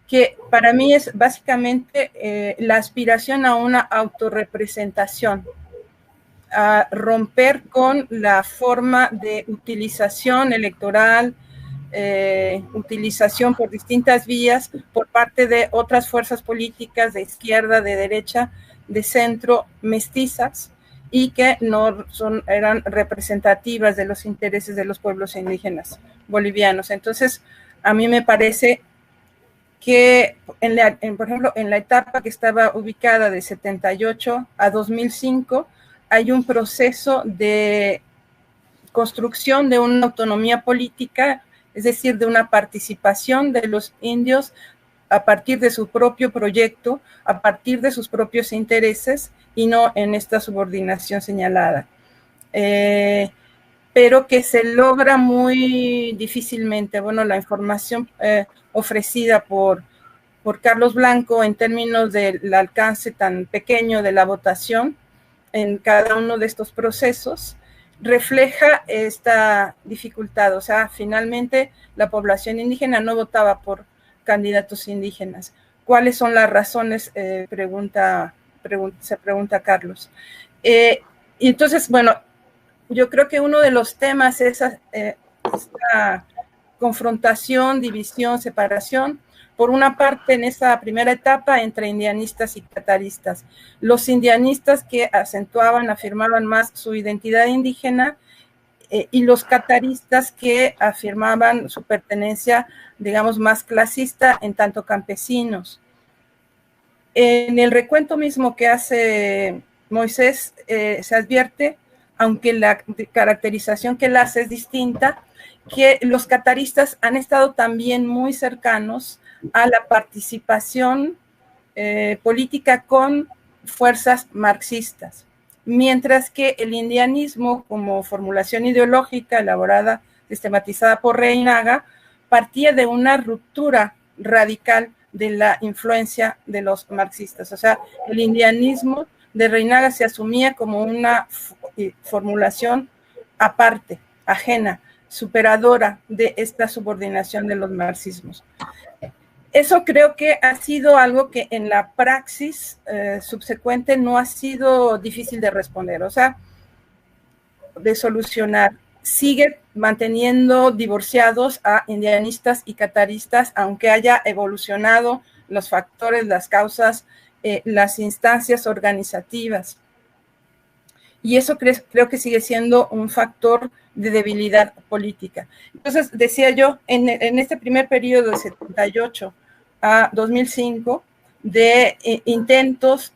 que para mí es básicamente la aspiración a una autorrepresentación, a romper con la forma de utilización electoral, utilización por distintas vías por parte de otras fuerzas políticas de izquierda, de derecha, de centro mestizas y que no eran representativas de los intereses de los pueblos indígenas bolivianos. Entonces, a mí me parece que, por ejemplo, en la etapa que estaba ubicada de 78 a 2005, hay un proceso de construcción de una autonomía política, es decir, de una participación de los indios a partir de su propio proyecto, a partir de sus propios intereses y no en esta subordinación señalada. Pero que se logra muy difícilmente. Bueno, la información ofrecida por Carlos Blanco en términos del alcance tan pequeño de la votación en cada uno de estos procesos refleja esta dificultad. O sea, finalmente la población indígena no votaba por candidatos indígenas. ¿Cuáles son las razones? Se pregunta Carlos. Y entonces, bueno, yo creo que uno de los temas es esta confrontación, división, separación. Por una parte, en esa primera etapa, entre indianistas y cataristas. Los indianistas que acentuaban, afirmaban más su identidad indígena, y los cataristas que afirmaban su pertenencia, digamos, más clasista, en tanto campesinos. En el recuento mismo que hace Moisés, se advierte, aunque la caracterización que él hace es distinta, que los cataristas han estado también muy cercanos a la participación política con fuerzas marxistas, mientras que el indianismo, como formulación ideológica elaborada, sistematizada por Reinaga, partía de una ruptura radical de la influencia de los marxistas. O sea, el indianismo de Reinaga se asumía como una formulación aparte, ajena, superadora de esta subordinación de los marxismos. Eso creo que ha sido algo que en la praxis subsecuente no ha sido difícil de responder, o sea, de solucionar. Sigue manteniendo divorciados a indianistas y cataristas, aunque haya evolucionado los factores, las causas, las instancias organizativas. Y eso creo que sigue siendo un factor de debilidad política. Entonces, decía yo, en este primer periodo de 78 a 2005, de intentos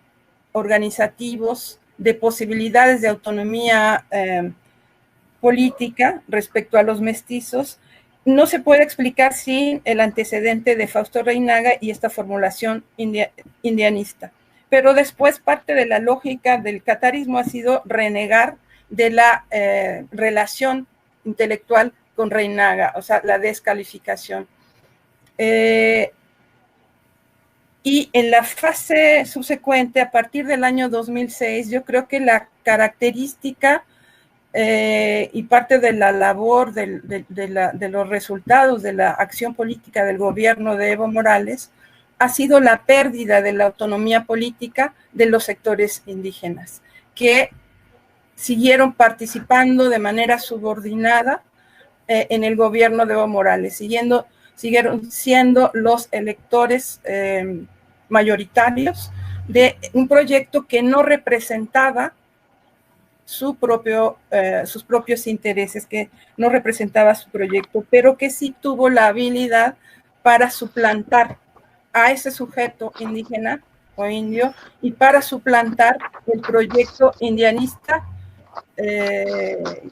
organizativos, de posibilidades de autonomía política respecto a los mestizos, no se puede explicar sin el antecedente de Fausto Reinaga y esta formulación indianista. Pero después parte de la lógica del catarismo ha sido renegar de la relación intelectual con Reinaga, o sea, la descalificación. Y en la fase subsecuente, a partir del año 2006, yo creo que la característica y parte de la labor de los resultados de la acción política del gobierno de Evo Morales ha sido la pérdida de la autonomía política de los sectores indígenas, que siguieron participando de manera subordinada en el gobierno de Evo Morales, siguieron siendo los electores mayoritarios de un proyecto que no representaba sus propios intereses, que no representaba su proyecto, pero que sí tuvo la habilidad para suplantar a ese sujeto indígena o indio y para suplantar el proyecto indianista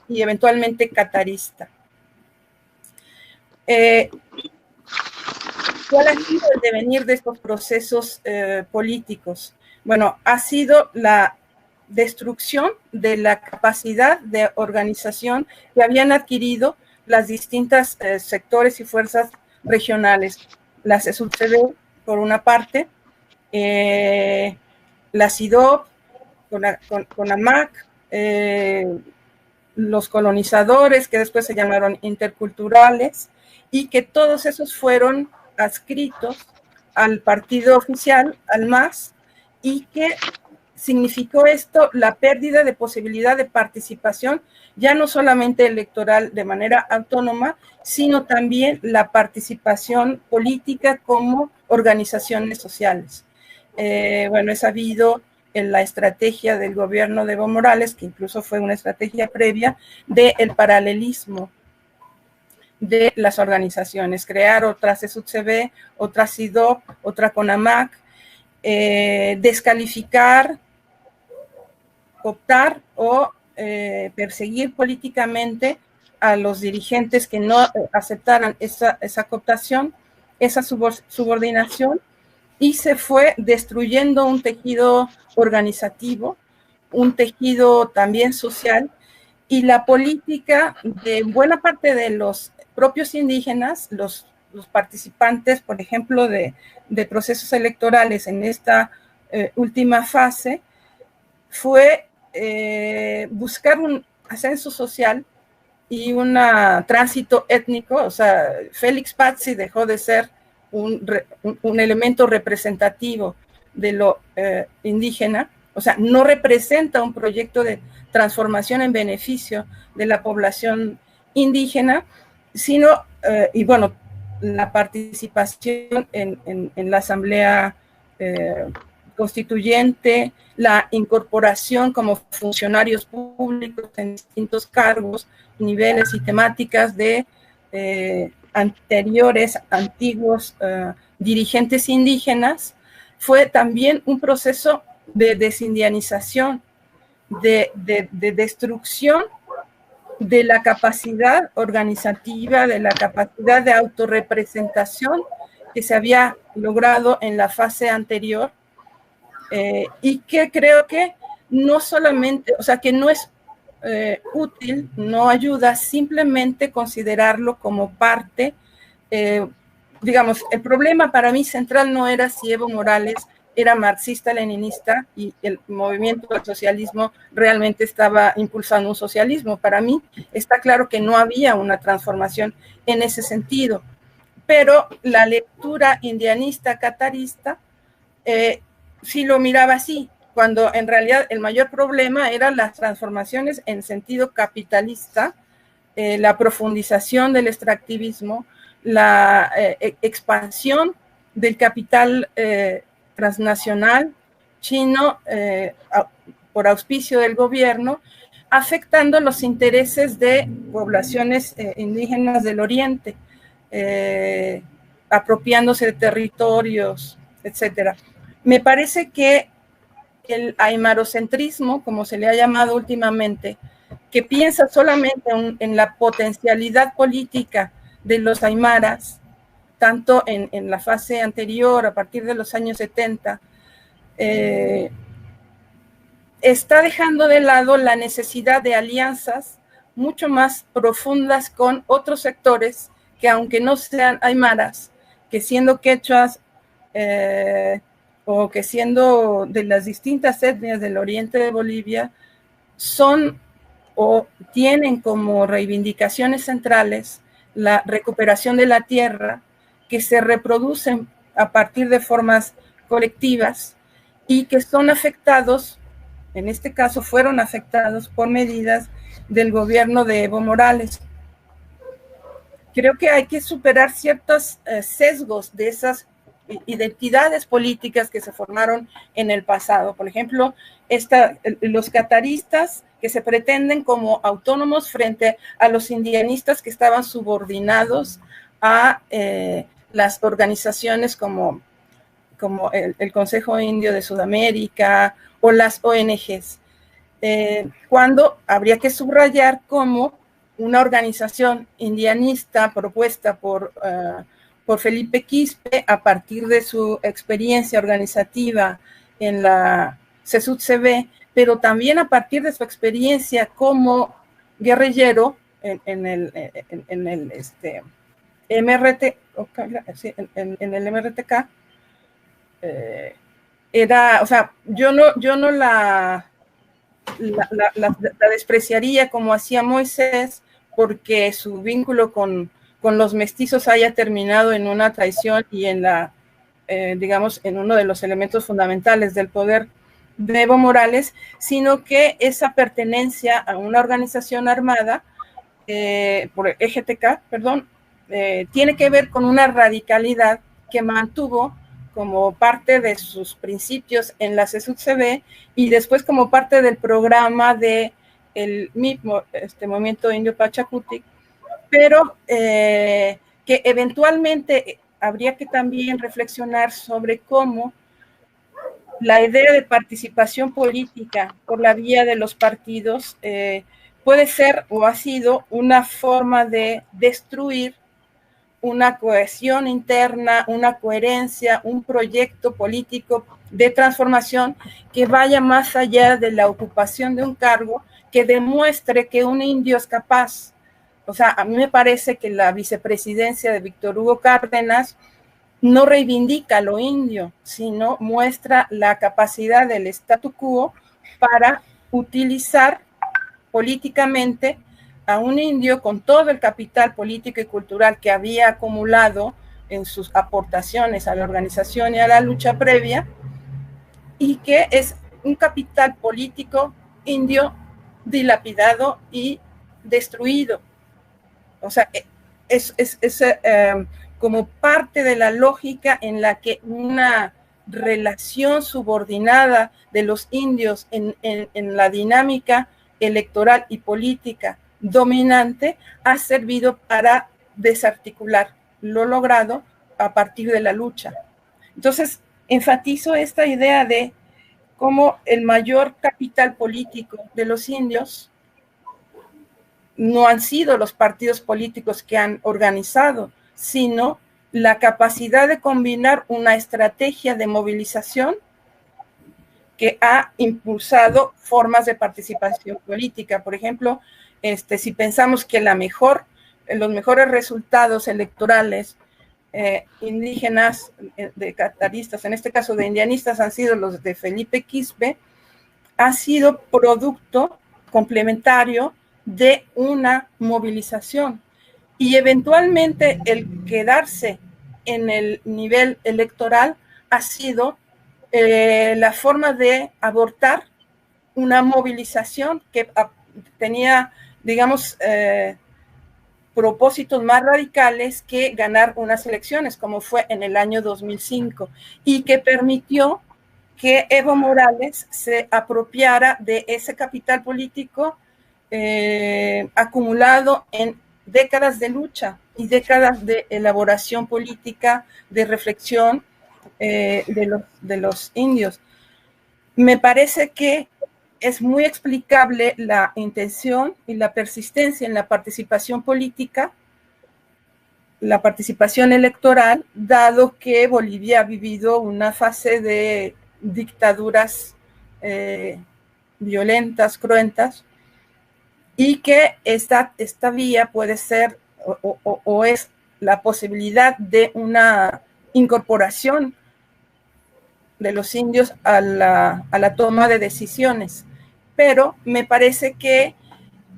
y eventualmente catarista. ¿Cuál ha sido el devenir de estos procesos políticos? Bueno, ha sido la destrucción de la capacidad de organización que habían adquirido las distintas sectores y fuerzas regionales. La CESUCD, por una parte, la CIDOB, con AMAC, los colonizadores, que después se llamaron interculturales, y que todos esos fueron adscritos al partido oficial, al MAS, y que significó esto la pérdida de posibilidad de participación, ya no solamente electoral de manera autónoma, sino también la participación política como organizaciones sociales. Bueno, es sabido en la estrategia del gobierno de Evo Morales, que incluso fue una estrategia previa, del paralelismo de las organizaciones, crear otra CESUTCB, otra CIDOP, otra CONAMAC, descalificar, optar o perseguir políticamente a los dirigentes que no aceptaran esa cooptación, esa subordinación, y se fue destruyendo un tejido organizativo, un tejido también social, y la política de buena parte de los propios indígenas, los participantes, por ejemplo, de procesos electorales en esta última fase, fue buscar un ascenso social y un tránsito étnico. O sea, Félix Pazzi dejó de ser un elemento representativo de lo indígena, o sea, no representa un proyecto de transformación en beneficio de la población indígena, sino, y bueno, la participación en la Asamblea Constituyente, la incorporación como funcionarios públicos en distintos cargos, niveles y temáticas de antiguos dirigentes indígenas, fue también un proceso de desindianización, de destrucción de la capacidad organizativa, de la capacidad de autorrepresentación que se había logrado en la fase anterior, y que creo que no solamente, o sea, que no es útil, no ayuda simplemente considerarlo como parte, digamos, el problema para mí central no era si Evo Morales era marxista-leninista y el movimiento del socialismo realmente estaba impulsando un socialismo. Para mí está claro que no había una transformación en ese sentido, pero la lectura indianista catarista sí lo miraba así, cuando en realidad el mayor problema eran las transformaciones en sentido capitalista, la profundización del extractivismo, la expansión del capital transnacional chino por auspicio del gobierno, afectando los intereses de poblaciones indígenas del Oriente, apropiándose de territorios, etcétera. Me parece que el aymarocentrismo, como se le ha llamado últimamente, que piensa solamente en la potencialidad política de los aymaras, tanto en la fase anterior, a partir de los años 70, está dejando de lado la necesidad de alianzas mucho más profundas con otros sectores que, aunque no sean aymaras, que siendo quechuas o que siendo de las distintas etnias del oriente de Bolivia, son o tienen como reivindicaciones centrales la recuperación de la tierra, que se reproducen a partir de formas colectivas y que son afectados, en este caso fueron afectados por medidas del gobierno de Evo Morales. Creo que hay que superar ciertos sesgos de esas identidades políticas que se formaron en el pasado. Por ejemplo, los cataristas que se pretenden como autónomos frente a los indianistas que estaban subordinados a las organizaciones como el Consejo Indio de Sudamérica o las ONGs, cuando habría que subrayar como una organización indianista propuesta por Felipe Quispe a partir de su experiencia organizativa en la CESUTCB, pero también a partir de su experiencia como guerrillero en el MRTK, era, o sea, yo no la despreciaría como hacía Moisés, porque su vínculo con los mestizos haya terminado en una traición y en digamos, en uno de los elementos fundamentales del poder de Evo Morales, sino que esa pertenencia a una organización armada, por el EGTK, perdón, tiene que ver con una radicalidad que mantuvo como parte de sus principios en la CESUTCB y después como parte del programa de el MIP, Movimiento Indio Pachacutic, pero que eventualmente habría que también reflexionar sobre cómo la idea de participación política por la vía de los partidos puede ser o ha sido una forma de destruir una cohesión interna, una coherencia, un proyecto político de transformación que vaya más allá de la ocupación de un cargo, que demuestre que un indio es capaz. O sea, a mí me parece que la vicepresidencia de Víctor Hugo Cárdenas no reivindica lo indio, sino muestra la capacidad del statu quo para utilizar políticamente a un indio con todo el capital político y cultural que había acumulado en sus aportaciones a la organización y a la lucha previa, y que es un capital político indio dilapidado y destruido. O sea, es como parte de la lógica en la que una relación subordinada de los indios en la dinámica electoral y política dominante ha servido para desarticular lo logrado a partir de la lucha. Entonces, enfatizo esta idea de cómo el mayor capital político de los indios no han sido los partidos políticos que han organizado, sino la capacidad de combinar una estrategia de movilización que ha impulsado formas de participación política. Por ejemplo, si pensamos que los mejores resultados electorales indígenas, de cataristas, en este caso de indianistas, han sido los de Felipe Quispe, ha sido producto complementario de una movilización. Y eventualmente el quedarse en el nivel electoral ha sido la forma de abortar una movilización que tenía, digamos, propósitos más radicales que ganar unas elecciones, como fue en el año 2005, y que permitió que Evo Morales se apropiara de ese capital político acumulado en décadas de lucha y décadas de elaboración política, de reflexión de los indios. Me parece que es muy explicable la intención y la persistencia en la participación política, la participación electoral, dado que Bolivia ha vivido una fase de dictaduras violentas, cruentas, y que esta vía puede ser o es la posibilidad de una incorporación de los indios a la toma de decisiones. Pero me parece que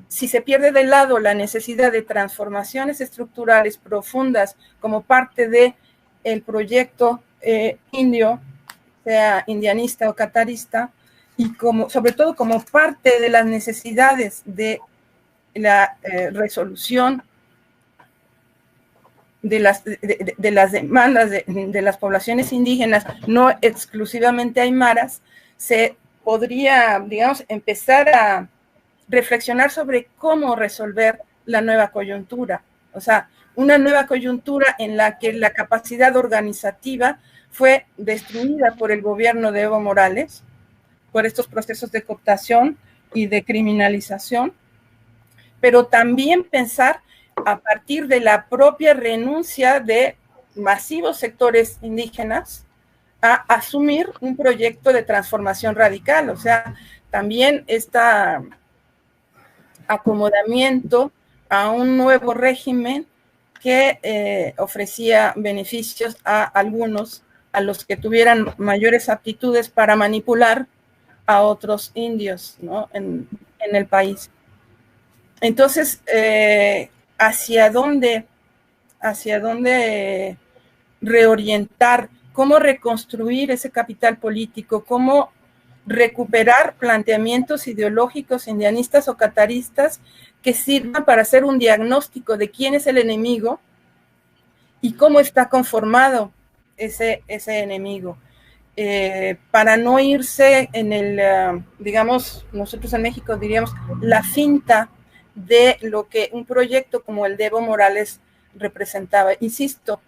si se pierde de lado la necesidad de transformaciones estructurales profundas como parte del proyecto indio, sea indianista o catarista, y sobre todo como parte de las necesidades de la resolución de las demandas de las poblaciones indígenas, no exclusivamente aymaras, se podría, digamos, empezar a reflexionar sobre cómo resolver la nueva coyuntura. O sea, una nueva coyuntura en la que la capacidad organizativa fue destruida por el gobierno de Evo Morales, por estos procesos de cooptación y de criminalización, pero también pensar a partir de la propia renuncia de masivos sectores indígenas a asumir un proyecto de transformación radical. O sea, también este acomodamiento a un nuevo régimen que ofrecía beneficios a algunos, a los que tuvieran mayores aptitudes para manipular a otros indios, ¿no? en el país. Entonces, ¿hacia dónde reorientar? ¿Cómo reconstruir ese capital político? ¿Cómo recuperar planteamientos ideológicos indianistas o cataristas que sirvan para hacer un diagnóstico de quién es el enemigo y cómo está conformado ese enemigo. Para no irse en el, digamos, nosotros en México diríamos, la finta de lo que un proyecto como el de Evo Morales representaba. Insisto,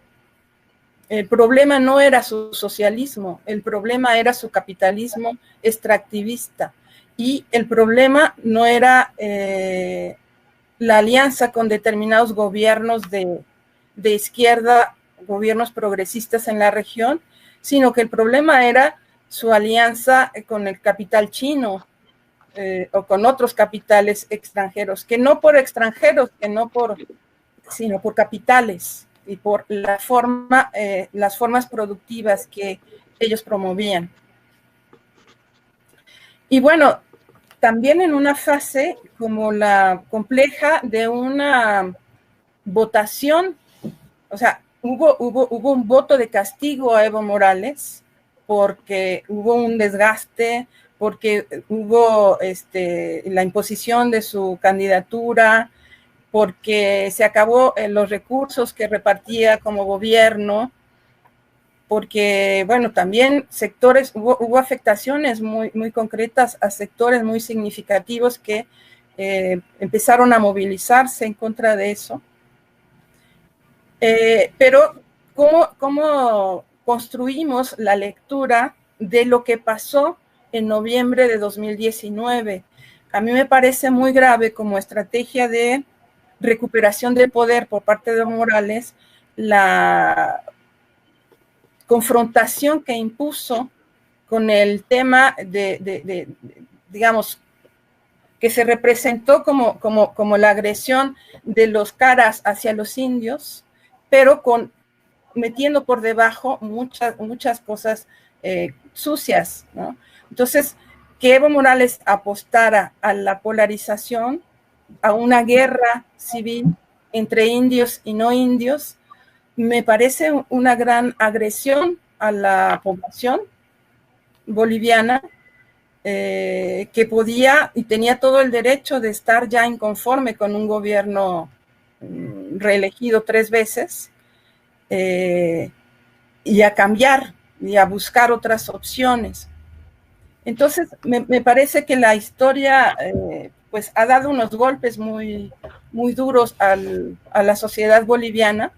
el problema no era su socialismo, el problema era su capitalismo extractivista, y el problema no era la alianza con determinados gobiernos de izquierda, gobiernos progresistas en la región, sino que el problema era su alianza con el capital chino o con otros capitales extranjeros, que no por extranjeros, sino por capitales y por las formas productivas que ellos promovían. Y bueno, también en una fase como la compleja de una votación, o sea, hubo un voto de castigo a Evo Morales porque hubo un desgaste, porque hubo la imposición de su candidatura, porque se acabó los recursos que repartía como gobierno, porque, bueno, también sectores, hubo afectaciones muy concretas a sectores muy significativos que empezaron a movilizarse en contra de eso. Pero, ¿cómo construimos la lectura de lo que pasó en noviembre de 2019? A mí me parece muy grave como estrategia de recuperación del poder por parte de Morales la confrontación que impuso con el tema digamos, que se representó como la agresión de los caras hacia los indios, pero metiendo por debajo muchas cosas sucias, ¿no? Entonces, que Evo Morales apostara a la polarización, a una guerra civil entre indios y no indios, me parece una gran agresión a la población boliviana, que podía y tenía todo el derecho de estar ya inconforme con un gobierno reelegido 3 veces, y a cambiar y a buscar otras opciones. Entonces, me parece que la historia pues ha dado unos golpes muy duros a la sociedad boliviana.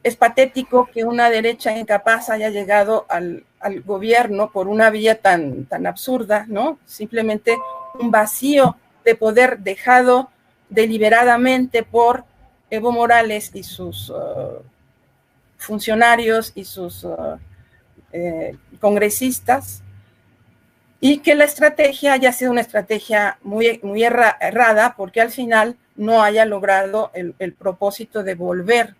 Es patético que una derecha incapaz haya llegado al gobierno por una vía tan absurda, ¿no? Simplemente un vacío de poder dejado deliberadamente por Evo Morales y sus funcionarios y sus congresistas, y que la estrategia haya sido una estrategia muy errada, porque al final no haya logrado el propósito de volver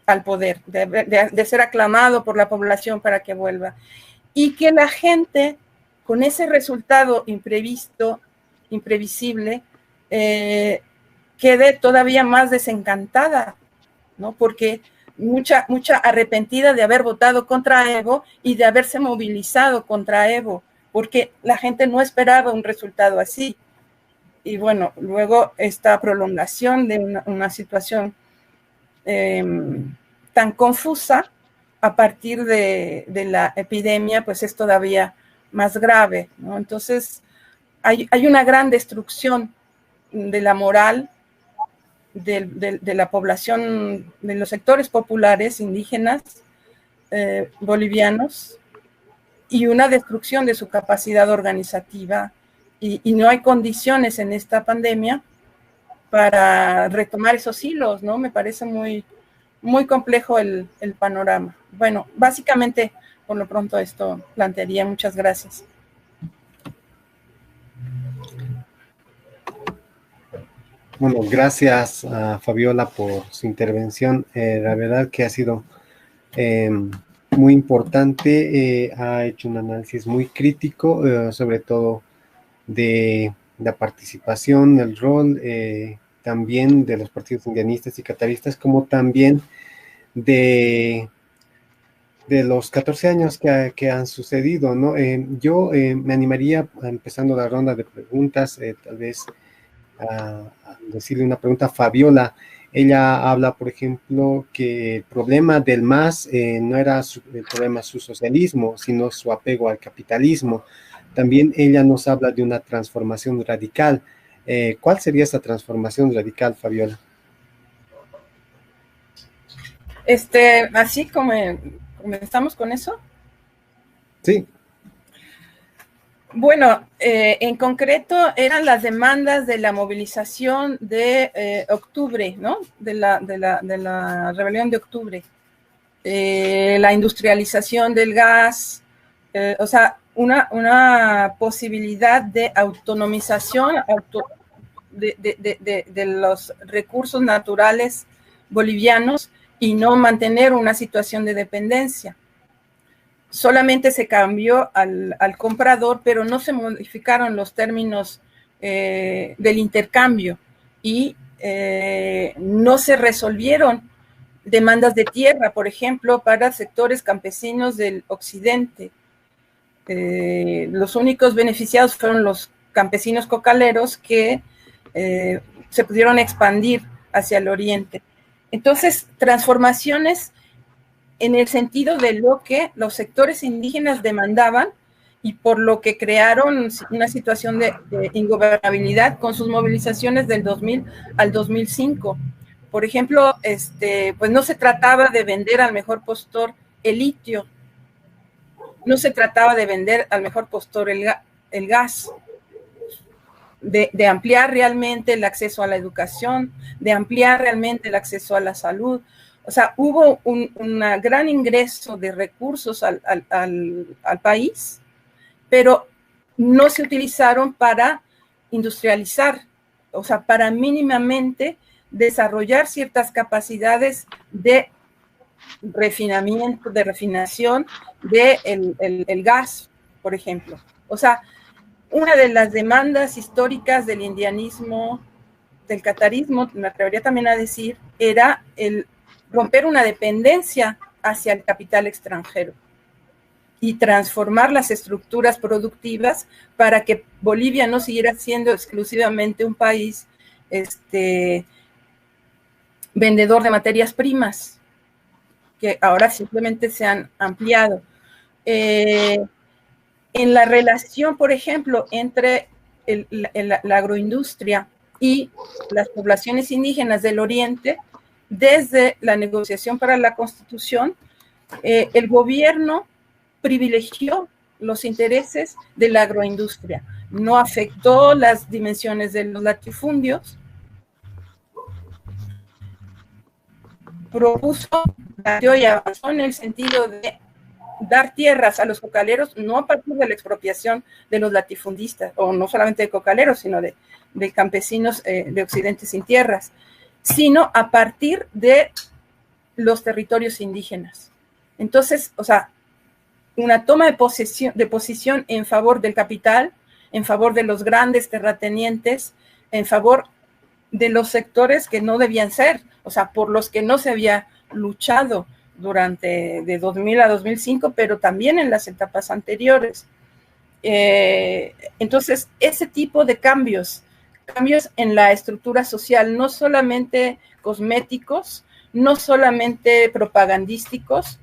al poder, de ser aclamado por la población para que vuelva. Y que la gente, con ese resultado imprevisto, imprevisible, quede todavía más desencantada, ¿no? Porque mucha arrepentida de haber votado contra Evo y de haberse movilizado contra Evo, porque la gente no esperaba un resultado así. Y bueno, luego esta prolongación de una situación tan confusa a partir de la epidemia, pues es todavía más grave, ¿no? Entonces, hay una gran destrucción de la moral de la población, de los sectores populares indígenas bolivianos, y una destrucción de su capacidad organizativa, y no hay condiciones en esta pandemia para retomar esos hilos, ¿no? Me parece muy complejo el panorama. Bueno, básicamente, por lo pronto esto plantearía. Muchas gracias. Bueno, gracias a Fabiola por su intervención. La verdad que ha sido muy importante. Ha hecho un análisis muy crítico, sobre todo de la participación, el rol también de los partidos indianistas y cataristas, como también de los 14 años que han sucedido, ¿no? Yo me animaría, empezando la ronda de preguntas, tal vez decirle una pregunta a Fabiola. Ella habla, por ejemplo, que el problema del MAS no era el problema su socialismo, sino su apego al capitalismo. También ella nos habla de una transformación radical. ¿Cuál sería esa transformación radical, Fabiola? Así como comenzamos con eso. Sí. Bueno, en concreto eran las demandas de la movilización de octubre, ¿no? De la rebelión de octubre. La industrialización del gas, o sea, una posibilidad de autonomización de los recursos naturales bolivianos y no mantener una situación de dependencia. Solamente se cambió al comprador, pero no se modificaron los términos del intercambio y no se resolvieron demandas de tierra, por ejemplo, para sectores campesinos del occidente. Los únicos beneficiados fueron los campesinos cocaleros que se pudieron expandir hacia el oriente. Entonces, transformaciones en el sentido de lo que los sectores indígenas demandaban y por lo que crearon una situación de ingobernabilidad con sus movilizaciones del 2000 al 2005. Por ejemplo, pues no se trataba de vender al mejor postor el litio, no se trataba de vender al mejor postor el gas, de ampliar realmente el acceso a la educación, de ampliar realmente el acceso a la salud. O sea, hubo un gran ingreso de recursos al país, pero no se utilizaron para industrializar, o sea, para mínimamente desarrollar ciertas capacidades de refinamiento, de refinación del gas, por ejemplo. O sea, una de las demandas históricas del indianismo, del catarismo, me atrevería también a decir, era el romper una dependencia hacia el capital extranjero y transformar las estructuras productivas para que Bolivia no siguiera siendo exclusivamente un país vendedor de materias primas, que ahora simplemente se han ampliado. En la relación, por ejemplo, entre la agroindustria y las poblaciones indígenas del oriente, desde la negociación para la Constitución, el gobierno privilegió los intereses de la agroindustria, no afectó las dimensiones de los latifundios, propuso y avanzó en el sentido de dar tierras a los cocaleros, no a partir de la expropiación de los latifundistas, o no solamente de cocaleros, sino de campesinos de Occidente sin tierras, sino a partir de los territorios indígenas. Entonces, o sea, una toma de posición en favor del capital, en favor de los grandes terratenientes, en favor de los sectores que no debían ser, o sea, por los que no se había luchado durante de 2000 a 2005, pero también en las etapas anteriores. Entonces, ese tipo de cambios en la estructura social, no solamente cosméticos, no solamente propagandísticos,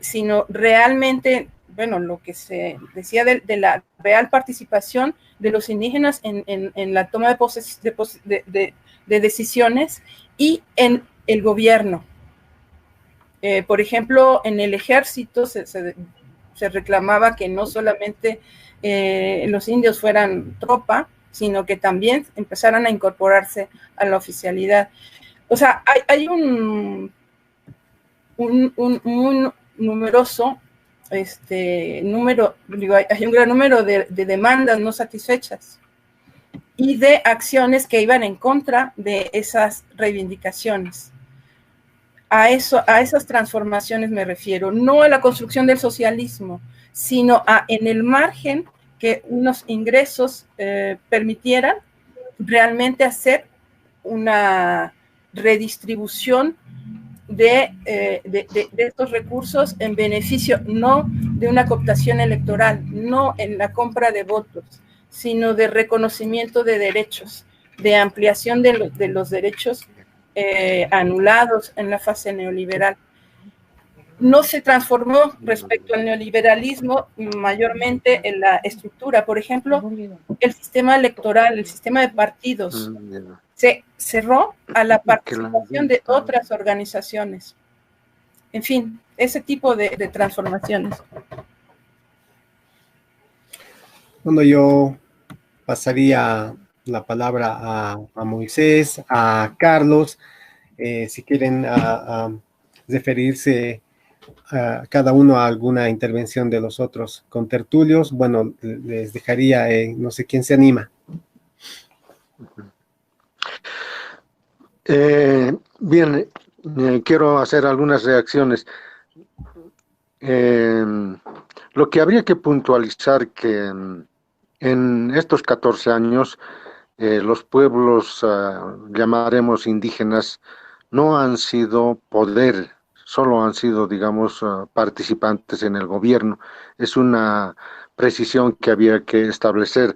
sino realmente, bueno, lo que se decía de la real participación de los indígenas en la toma de decisiones y en el gobierno. Por ejemplo, en el ejército se reclamaba que no solamente los indios fueran tropa, sino que también empezaran a incorporarse a la oficialidad. O sea, hay un numeroso número, digo, hay un gran número de demandas no satisfechas y de acciones que iban en contra de esas reivindicaciones. A esas transformaciones me refiero, no a la construcción del socialismo, sino en el margen que unos ingresos permitieran realmente hacer una redistribución de estos recursos en beneficio no de una cooptación electoral, no en la compra de votos, sino de reconocimiento de derechos de ampliación de los derechos anulados en la fase neoliberal. No se transformó respecto al neoliberalismo mayormente en la estructura. Por ejemplo, el sistema electoral, el sistema de partidos, se cerró a la participación de otras organizaciones. En fin, ese tipo de transformaciones. Bueno, yo pasaría la palabra a Moisés, a Carlos, si quieren referirse a cada uno a alguna intervención de los otros contertulios. Bueno, les dejaría, no sé quién se anima. Bien, quiero hacer algunas reacciones. Lo que habría que puntualizar que en estos 14 años los pueblos, llamaremos indígenas, no han sido poder, solo han sido, digamos, participantes en el gobierno. Es una precisión que había que establecer.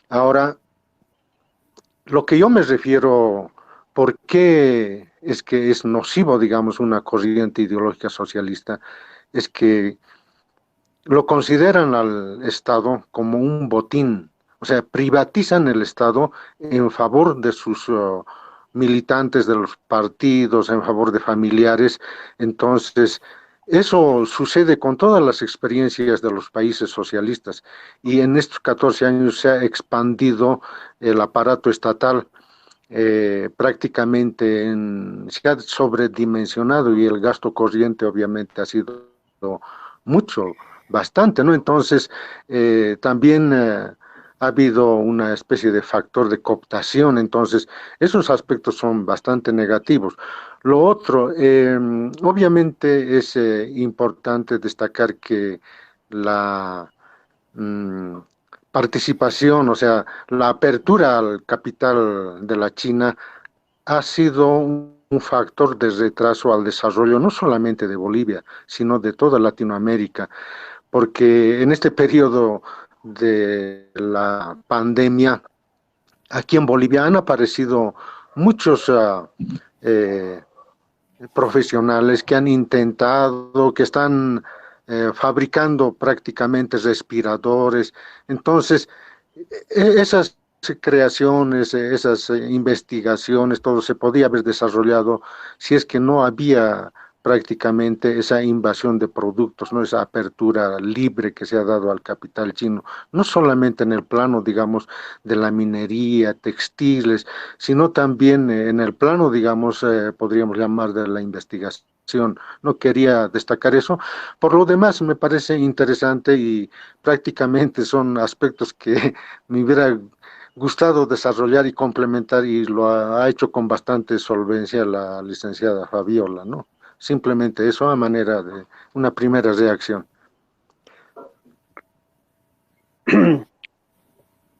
Ahora, lo que yo me refiero, ¿por qué es que es nocivo, digamos, una corriente ideológica socialista? Es que lo consideran al Estado como un botín, o sea, privatizan el Estado en favor de sus militantes de los partidos, en favor de familiares. Entonces, eso sucede con todas las experiencias de los países socialistas, y en estos 14 años se ha expandido el aparato estatal. Prácticamente se ha sobredimensionado, y el gasto corriente obviamente ha sido mucho, bastante, ¿no? Entonces, también ha habido una especie de factor de cooptación. Entonces, esos aspectos son bastante negativos. Lo otro, obviamente es importante destacar que la participación, o sea, la apertura al capital de la China ha sido un factor de retraso al desarrollo, no solamente de Bolivia, sino de toda Latinoamérica, porque en este periodo de la pandemia, aquí en Bolivia han aparecido muchos profesionales que han intentado, que están fabricando prácticamente respiradores. Entonces, esas creaciones, esas investigaciones, todo se podía haber desarrollado si es que no había prácticamente esa invasión de productos, ¿no? Esa apertura libre que se ha dado al capital chino, no solamente en el plano, digamos, de la minería, textiles, sino también en el plano, digamos, podríamos llamar de la investigación. No quería destacar eso. Por lo demás, me parece interesante, y prácticamente son aspectos que me hubiera gustado desarrollar y complementar, y lo ha hecho con bastante solvencia la licenciada Fabiola, ¿no? Simplemente eso a manera de una primera reacción.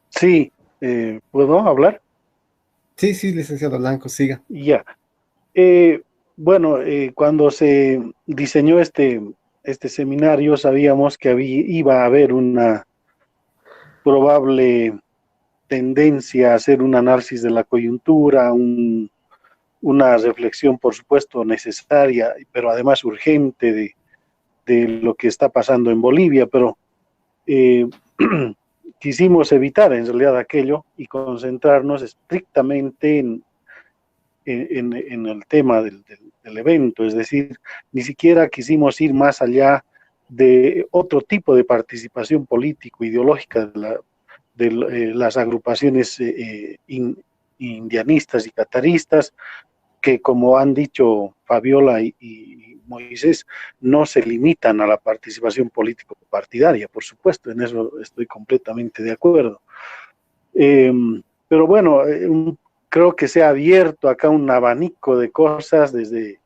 Sí, ¿puedo hablar? Sí, sí, licenciado Blanco, siga. Ya. Bueno, cuando se diseñó este seminario, sabíamos que iba a haber una probable tendencia a hacer un análisis de la coyuntura, una reflexión, por supuesto, necesaria, pero además urgente de lo que está pasando en Bolivia, pero quisimos evitar en realidad aquello y concentrarnos estrictamente en el tema del evento. Es decir, ni siquiera quisimos ir más allá de otro tipo de participación político-ideológica de las agrupaciones indianistas y cataristas, que, como han dicho Fabiola y Moisés, no se limitan a la participación político-partidaria, por supuesto, en eso estoy completamente de acuerdo. Pero bueno, creo que se ha abierto acá un abanico de cosas, desde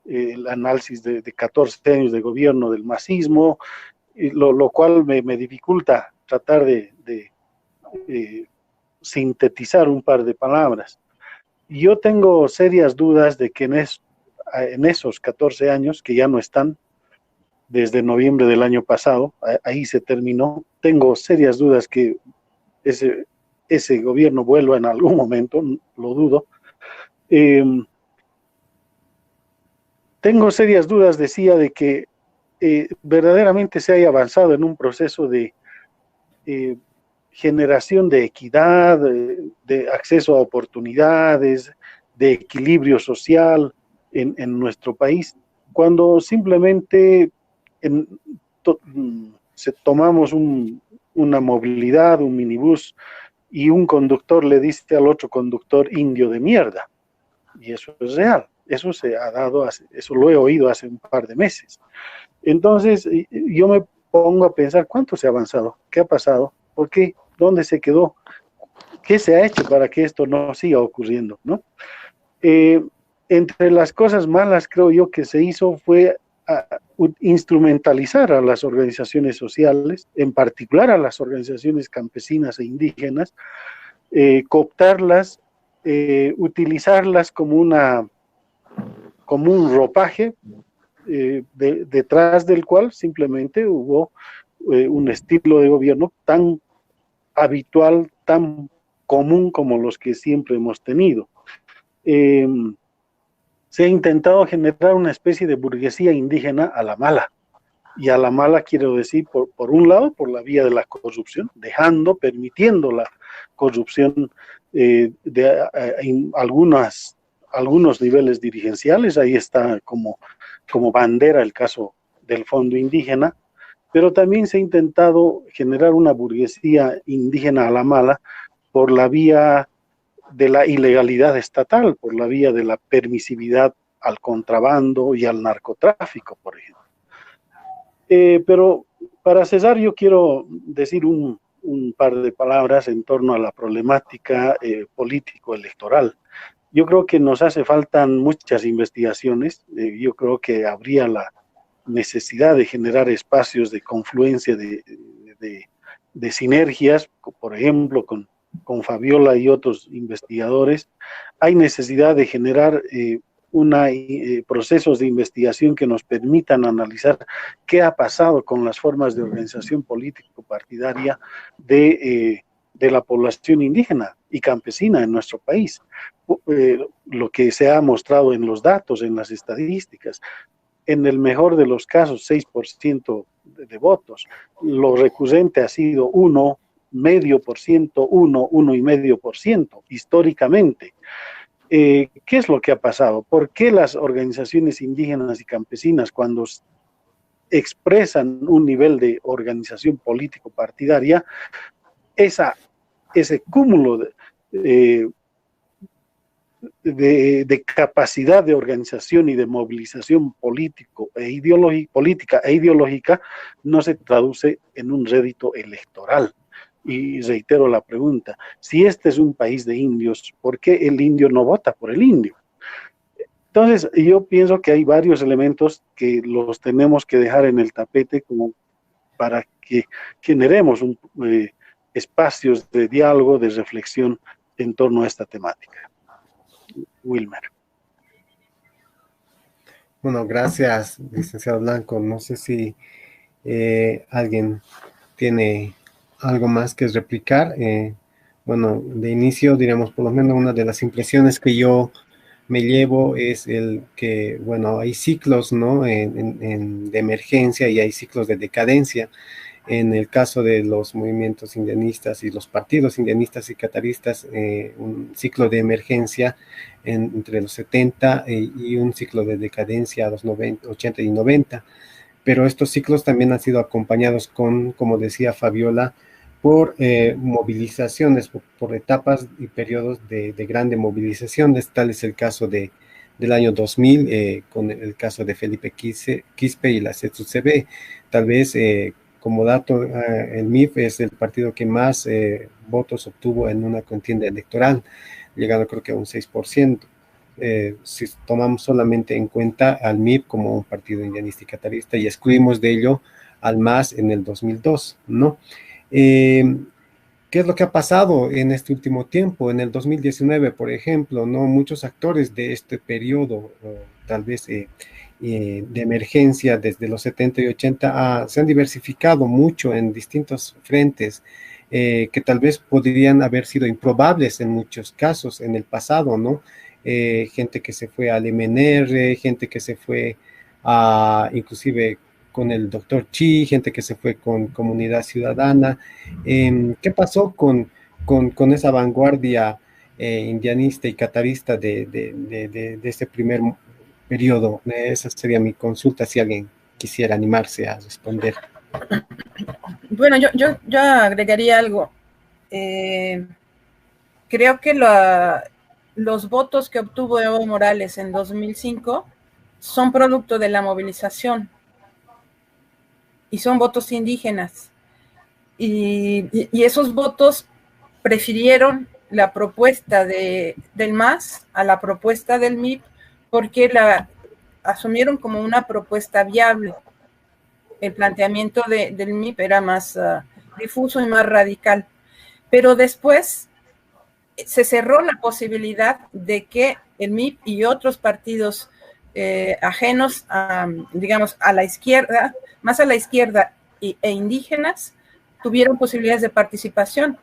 el análisis de 14 años de gobierno del masismo, lo cual me dificulta tratar de sintetizar un par de palabras. Yo tengo serias dudas de que en esos 14 años, que ya no están, desde noviembre del año pasado, ahí se terminó, tengo serias dudas que ese gobierno vuelva en algún momento, lo dudo. Tengo serias dudas, decía, de que verdaderamente se haya avanzado en un proceso de generación de equidad, de acceso a oportunidades, de equilibrio social en nuestro país, cuando simplemente tomamos una movilidad, un minibús, y un conductor le dice al otro conductor indio de mierda. Y eso es real. Eso se ha dado, eso lo he oído hace un par de meses. Entonces, yo me pongo a pensar, ¿cuánto se ha avanzado? ¿Qué ha pasado? ¿Por qué? ¿Dónde se quedó? ¿Qué se ha hecho para que esto no siga ocurriendo? ¿No? Entre las cosas malas, creo yo, que se hizo fue instrumentalizar a las organizaciones sociales, en particular a las organizaciones campesinas e indígenas, cooptarlas, utilizarlas como un ropaje detrás del cual simplemente hubo un estilo de gobierno tan habitual, tan común como los que siempre hemos tenido. Se ha intentado generar una especie de burguesía indígena a la mala. Y a la mala quiero decir, por un lado, por la vía de la corrupción, permitiendo la corrupción de algunos niveles dirigenciales. Ahí está como bandera el caso del Fondo Indígena, pero también se ha intentado generar una burguesía indígena a la mala por la vía de la ilegalidad estatal, por la vía de la permisividad al contrabando y al narcotráfico, por ejemplo. Pero para cesar, yo quiero decir un par de palabras en torno a la problemática político-electoral. Yo creo que nos hace falta muchas investigaciones. Yo creo que habría la necesidad de generar espacios de confluencia, de sinergias, por ejemplo, con Fabiola y otros investigadores. Hay necesidad de generar procesos de investigación que nos permitan analizar qué ha pasado con las formas de organización político-partidaria de la población indígena y campesina en nuestro país. Lo que se ha mostrado en los datos, en las estadísticas, en el mejor de los casos, 6% de votos. Lo recurrente ha sido 1,5%, 1,5% históricamente. ¿Qué es lo que ha pasado? ¿Por qué las organizaciones indígenas y campesinas, cuando expresan un nivel de organización político-partidaria, ese cúmulo de capacidad de organización y de movilización política e ideológica no se traduce en un rédito electoral? Y reitero la pregunta, si este es un país de indios, ¿por qué el indio no vota por el indio? Entonces, yo pienso que hay varios elementos que los tenemos que dejar en el tapete como para que generemos espacios de diálogo, de reflexión en torno a esta temática. Wilmer. Bueno, gracias, licenciado Blanco. No sé si alguien tiene algo más que replicar. Bueno, de inicio, diríamos, por lo menos una de las impresiones que yo me llevo es el que, bueno, hay ciclos, ¿no?, de emergencia y hay ciclos de decadencia. En el caso de los movimientos indianistas y los partidos indianistas y cataristas, un ciclo de emergencia entre los 70 y un ciclo de decadencia a los 80 y 90. Pero estos ciclos también han sido acompañados como decía Fabiola, por movilizaciones, por etapas y periodos de grande movilización. Tal es el caso del año 2000, con el caso de Felipe Quispe y la CESUCB. Tal vez, como dato, el MIP es el partido que más votos obtuvo en una contienda electoral, llegando creo que a un 6%. Si tomamos solamente en cuenta al MIP como un partido indianista y catarista y excluimos de ello al MAS en el 2002, ¿no? ¿Qué es lo que ha pasado en este último tiempo? En el 2019, por ejemplo, ¿no? Muchos actores de este periodo, tal vez de emergencia desde los 70 y 80, se han diversificado mucho en distintos frentes. que tal vez podrían haber sido improbables en muchos casos en el pasado, ¿no? Gente que se fue al MNR, gente que se fue a, inclusive con el doctor Chi, gente que se fue con Comunidad Ciudadana. ¿Qué pasó con esa vanguardia indianista y catarista de este primer periodo? Esa sería mi consulta si alguien quisiera animarse a responder. Bueno, yo agregaría algo. Creo que los votos que obtuvo Evo Morales en 2005 son producto de la movilización y son votos indígenas. Y esos votos prefirieron la propuesta del MAS a la propuesta del MIP porque la asumieron como una propuesta viable. El planteamiento del MIP era más difuso y más radical. Pero después se cerró la posibilidad de que el MIP y otros partidos ajenos, digamos, a la izquierda, más a la izquierda e indígenas, tuvieron posibilidades de participación.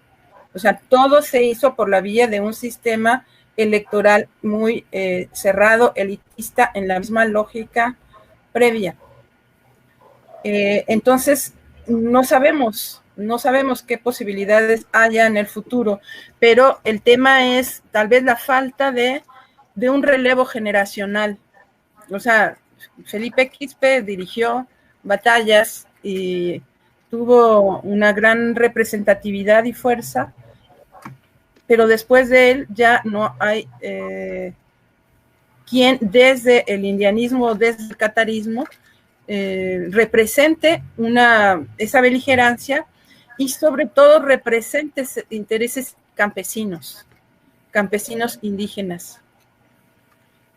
O sea, todo se hizo por la vía de un sistema electoral muy cerrado, elitista, en la misma lógica previa. Entonces, no sabemos qué posibilidades haya en el futuro, pero el tema es tal vez la falta de un relevo generacional. O sea, Felipe Quispe dirigió batallas y tuvo una gran representatividad y fuerza, pero después de él ya no hay quien desde el indianismo, desde el catarismo, represente esa beligerancia y sobre todo represente intereses campesinos indígenas.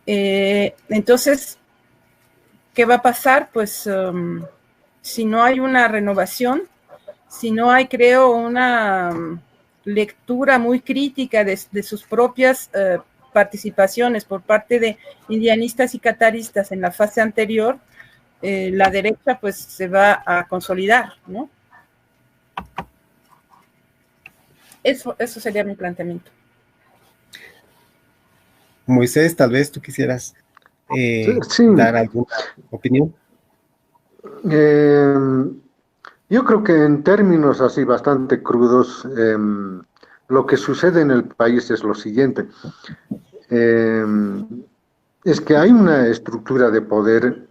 Entonces, ¿qué va a pasar? Pues si no hay una renovación, si no hay, creo, una lectura muy crítica de sus propias participaciones por parte de indianistas y cataristas en la fase anterior, la derecha pues se va a consolidar, ¿no? Eso sería mi planteamiento. Moisés, tal vez tú quisieras dar alguna opinión. Yo creo que en términos así bastante crudos, lo que sucede en el país es lo siguiente. Es que hay una estructura de poder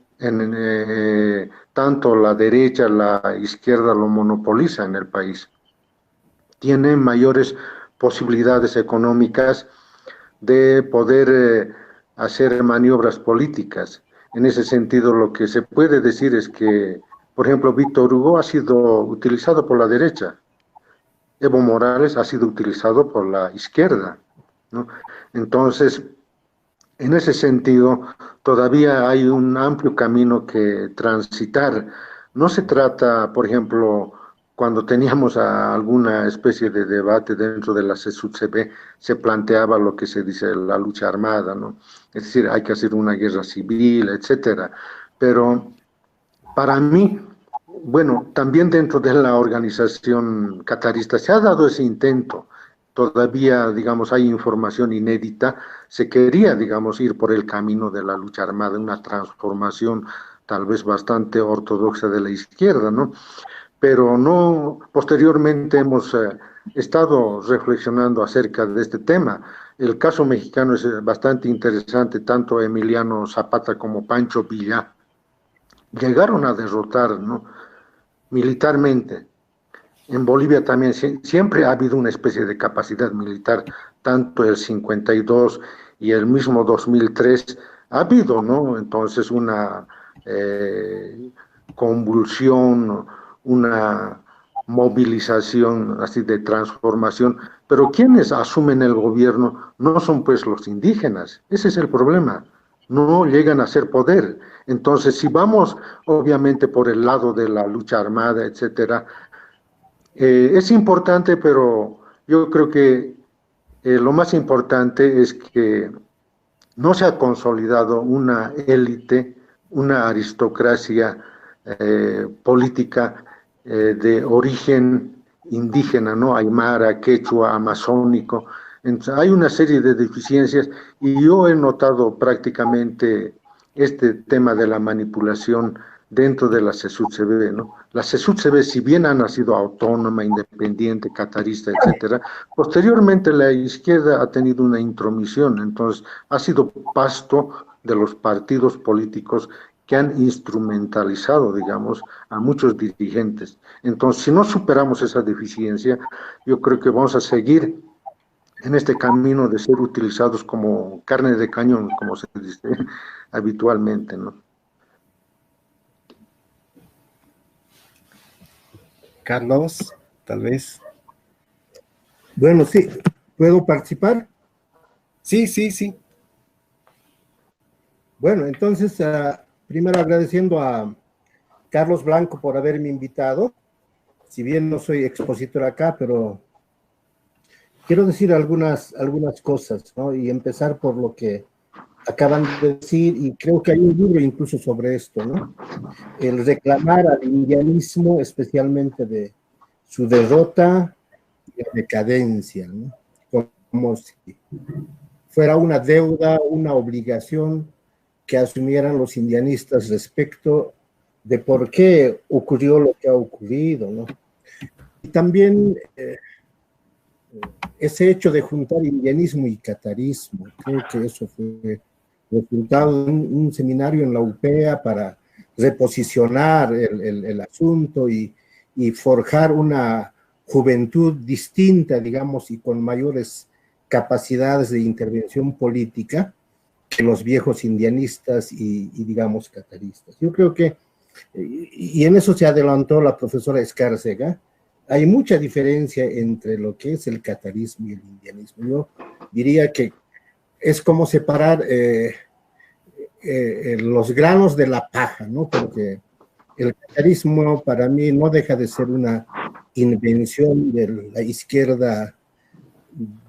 tanto la derecha, la izquierda lo monopoliza en el país. Tiene mayores posibilidades económicas de poder hacer maniobras políticas. En ese sentido, lo que se puede decir es que, por ejemplo, Víctor Hugo ha sido utilizado por la derecha, Evo Morales ha sido utilizado por la izquierda, ¿no? Entonces, en ese sentido, todavía hay un amplio camino que transitar. No se trata, por ejemplo, cuando teníamos alguna especie de debate dentro de la CESUD-CB, se planteaba lo que se dice la lucha armada, ¿no? Es decir, hay que hacer una guerra civil, etcétera. Pero para mí, bueno, también dentro de la organización catarista se ha dado ese intento. Todavía, digamos, hay información inédita. Se quería, digamos, ir por el camino de la lucha armada, una transformación tal vez bastante ortodoxa de la izquierda, ¿no? Pero no, posteriormente hemos estado reflexionando acerca de este tema. El caso mexicano es bastante interesante, tanto Emiliano Zapata como Pancho Villa llegaron a derrotar, ¿no?, militarmente. En Bolivia también siempre ha habido una especie de capacidad militar, tanto el 52 y el mismo 2003, ha habido, ¿no?, entonces una convulsión, una movilización así de transformación, pero quienes asumen el gobierno no son pues los indígenas, ese es el problema, no llegan a ser poder. Entonces, si vamos obviamente por el lado de la lucha armada, etcétera, es importante, pero yo creo que lo más importante es que no se ha consolidado una élite, una aristocracia política de origen indígena, ¿no? Aymara, quechua, amazónico. Entonces, hay una serie de deficiencias y yo he notado prácticamente este tema de la manipulación dentro de la CESUD-CB, ¿no? La CESUD-CB, si bien ha nacido autónoma, independiente, catarista, etcétera, posteriormente la izquierda ha tenido una intromisión, entonces ha sido pasto de los partidos políticos que han instrumentalizado, digamos, a muchos dirigentes. Entonces, si no superamos esa deficiencia, yo creo que vamos a seguir en este camino de ser utilizados como carne de cañón, como se dice habitualmente, ¿no? Carlos, tal vez. Bueno, sí, ¿puedo participar? Sí, sí, sí. Bueno, entonces, primero agradeciendo a Carlos Blanco por haberme invitado. Si bien no soy expositor acá, pero quiero decir algunas cosas, ¿no? Y empezar por lo que acaban de decir, y creo que hay un libro incluso sobre esto, ¿no? El reclamar al indianismo, especialmente de su derrota y la decadencia, ¿no? Como si fuera una deuda, una obligación que asumieran los indianistas respecto de por qué ocurrió lo que ha ocurrido, ¿no? Y también ese hecho de juntar indianismo y catarismo, creo que eso fue resultado de un seminario en la UPEA para reposicionar el asunto y forjar una juventud distinta, digamos, y con mayores capacidades de intervención política que los viejos indianistas y digamos, cataristas. Yo creo que, y en eso se adelantó la profesora Escárcega, hay mucha diferencia entre lo que es el catarismo y el indianismo. Yo diría que es como separar los granos de la paja, ¿no? Porque el catarismo para mí no deja de ser una invención de la izquierda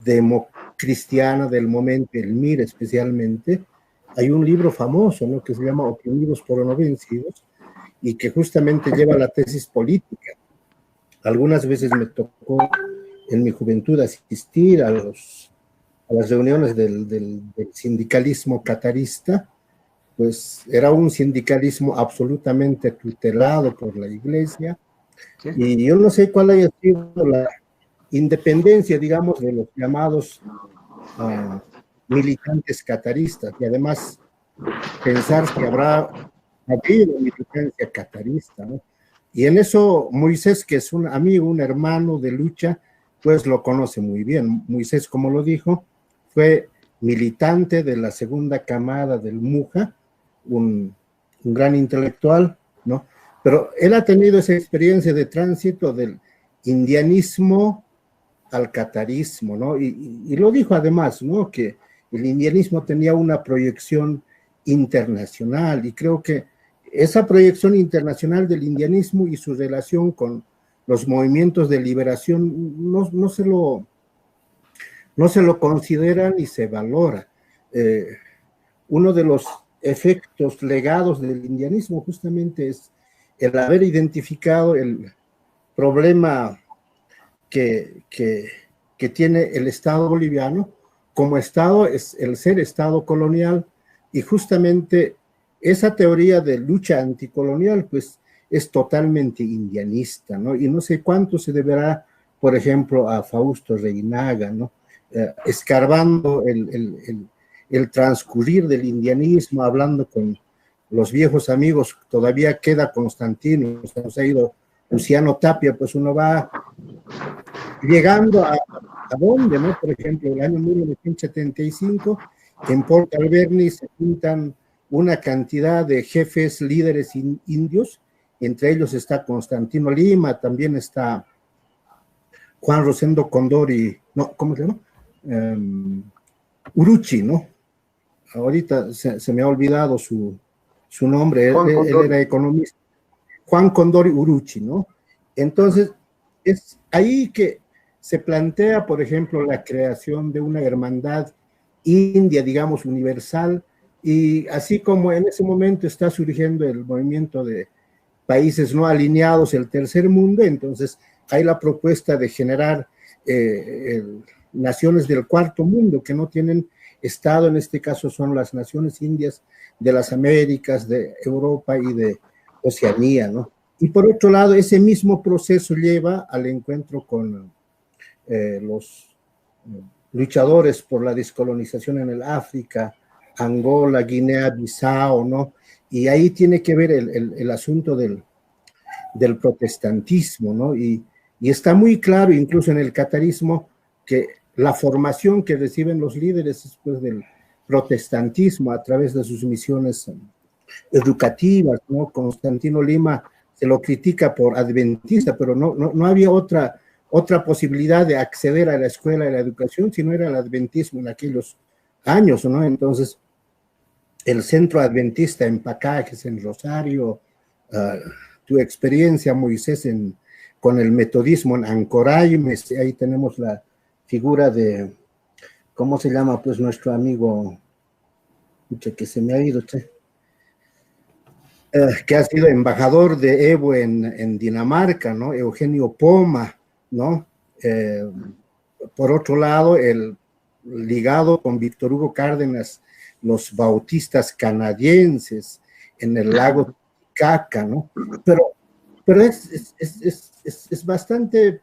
democristiana del momento, el MIR especialmente. Hay un libro famoso, ¿no?, que se llama Oprimidos pero no vencidos, y que justamente lleva la tesis política. Algunas veces me tocó en mi juventud asistir a las reuniones del sindicalismo catarista. Pues era un sindicalismo absolutamente tutelado por la iglesia, ¿sí? Y yo no sé cuál haya sido la independencia, digamos, de los llamados militantes cataristas, y además pensar que habrá habido militancia catarista, ¿no? Y en eso Moisés, que es un amigo, un hermano de lucha, pues lo conoce muy bien. Moisés, como lo dijo, fue militante de la segunda camada del MUJA, un gran intelectual, ¿no? Pero él ha tenido esa experiencia de tránsito del indianismo al catarismo, ¿no? Y lo dijo además, ¿no?, que el indianismo tenía una proyección internacional, y creo que esa proyección internacional del indianismo y su relación con los movimientos de liberación no se lo considera ni se valora. Uno de los efectos legados del indianismo justamente es el haber identificado el problema que tiene el Estado boliviano como Estado, es el ser Estado colonial, y justamente esa teoría de lucha anticolonial pues es totalmente indianista, ¿no? Y no sé cuánto se deberá, por ejemplo, a Fausto Reynaga, ¿no? Escarbando el transcurrir del indianismo, hablando con los viejos amigos. Todavía queda Constantino, nos ha ido Luciano Tapia, pues uno va llegando a dónde, ¿no? Por ejemplo, el año 1975, en Porto Alberni se juntan una cantidad de jefes, líderes indios, entre ellos está Constantino Lima, también está Juan Rosendo Condori, no, ¿cómo se llama? Uruchi, ¿no? Ahorita se me ha olvidado su nombre, él era economista. Juan Condori Uruchi, ¿no? Entonces, es ahí que se plantea, por ejemplo, la creación de una hermandad india, digamos, universal, y así como en ese momento está surgiendo el movimiento de países no alineados, el tercer mundo, entonces hay la propuesta de generar naciones del cuarto mundo que no tienen Estado, en este caso son las naciones indias de las Américas, de Europa y de Oceanía, ¿no? Y por otro lado, ese mismo proceso lleva al encuentro con los luchadores por la descolonización en el África, Angola, Guinea-Bissau, ¿no? Y ahí tiene que ver el asunto del protestantismo, ¿no? Y está muy claro, incluso en el catarismo, que la formación que reciben los líderes después del protestantismo a través de sus misiones educativas, ¿no? Constantino Lima se lo critica por adventista, pero no había otra posibilidad de acceder a la escuela y la educación si no era el adventismo en aquellos años, ¿no? Entonces, el centro adventista en Pacajes, en Rosario, tu experiencia, Moisés, con el metodismo en Ancoraime, ahí tenemos la figura de, ¿cómo se llama? Pues nuestro amigo, que se me ha ido, que ha sido embajador de Evo en Dinamarca, ¿no? Eugenio Poma, ¿no? Por otro lado, ligado con Víctor Hugo Cárdenas, los bautistas canadienses en el lago Titicaca, ¿no? Pero es bastante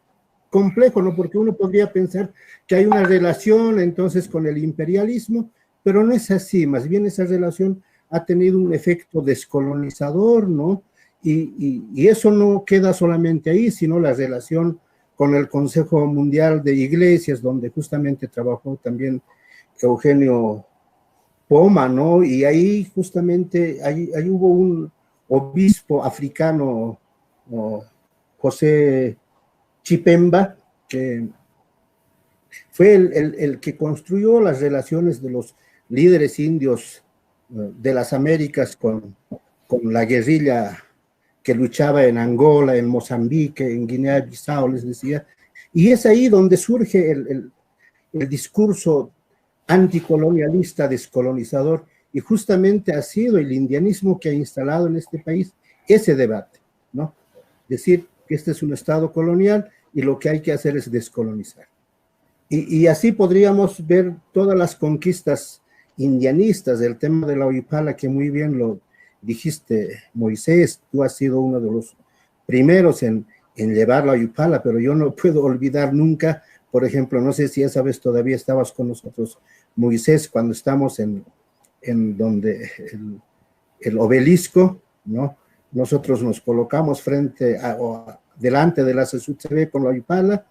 complejo, ¿no? Porque uno podría pensar que hay una relación entonces con el imperialismo, pero no es así, más bien esa relación ha tenido un efecto descolonizador, ¿no? Y eso no queda solamente ahí, sino la relación con el Consejo Mundial de Iglesias, donde justamente trabajó también Eugenio Poma, ¿no? Y ahí justamente, ahí hubo un obispo africano, José Chipemba, que fue el que construyó las relaciones de los líderes indios de las Américas con la guerrilla que luchaba en Angola, en Mozambique, en Guinea-Bissau, les decía, y es ahí donde surge el discurso anticolonialista, descolonizador, y justamente ha sido el indianismo que ha instalado en este país ese debate, ¿no? Decir que este es un estado colonial y lo que hay que hacer es descolonizar. Y así podríamos ver todas las conquistas indianistas, del tema de la Oipala, que muy bien lo dijiste, Moisés, tú has sido uno de los primeros en llevar la Oipala, pero yo no puedo olvidar nunca, por ejemplo, no sé si esa vez todavía estabas con nosotros, Moisés, cuando estamos en donde el obelisco, ¿no? Nosotros nos colocamos delante de la CSUCB con la Oipala,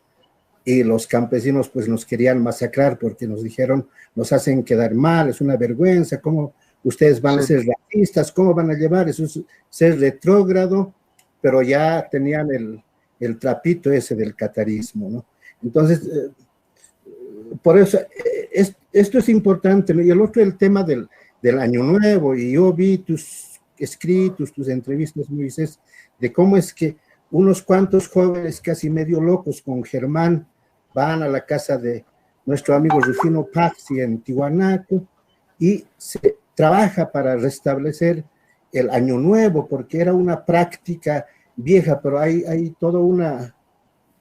y los campesinos pues nos querían masacrar porque nos dijeron, nos hacen quedar mal, es una vergüenza, ¿cómo ustedes van a ser racistas? ¿Cómo van a llevar? Eso es ser retrógrado, pero ya tenían el trapito ese del catarismo, ¿no? Entonces, por eso, esto es importante, ¿no? Y el otro, el tema del Año Nuevo, y yo vi tus escritos, tus entrevistas, Moisés, de cómo es que unos cuantos jóvenes casi medio locos con Germán van a la casa de nuestro amigo Rufino Paxi en Tiwanaku y se trabaja para restablecer el Año Nuevo, porque era una práctica vieja, pero hay toda una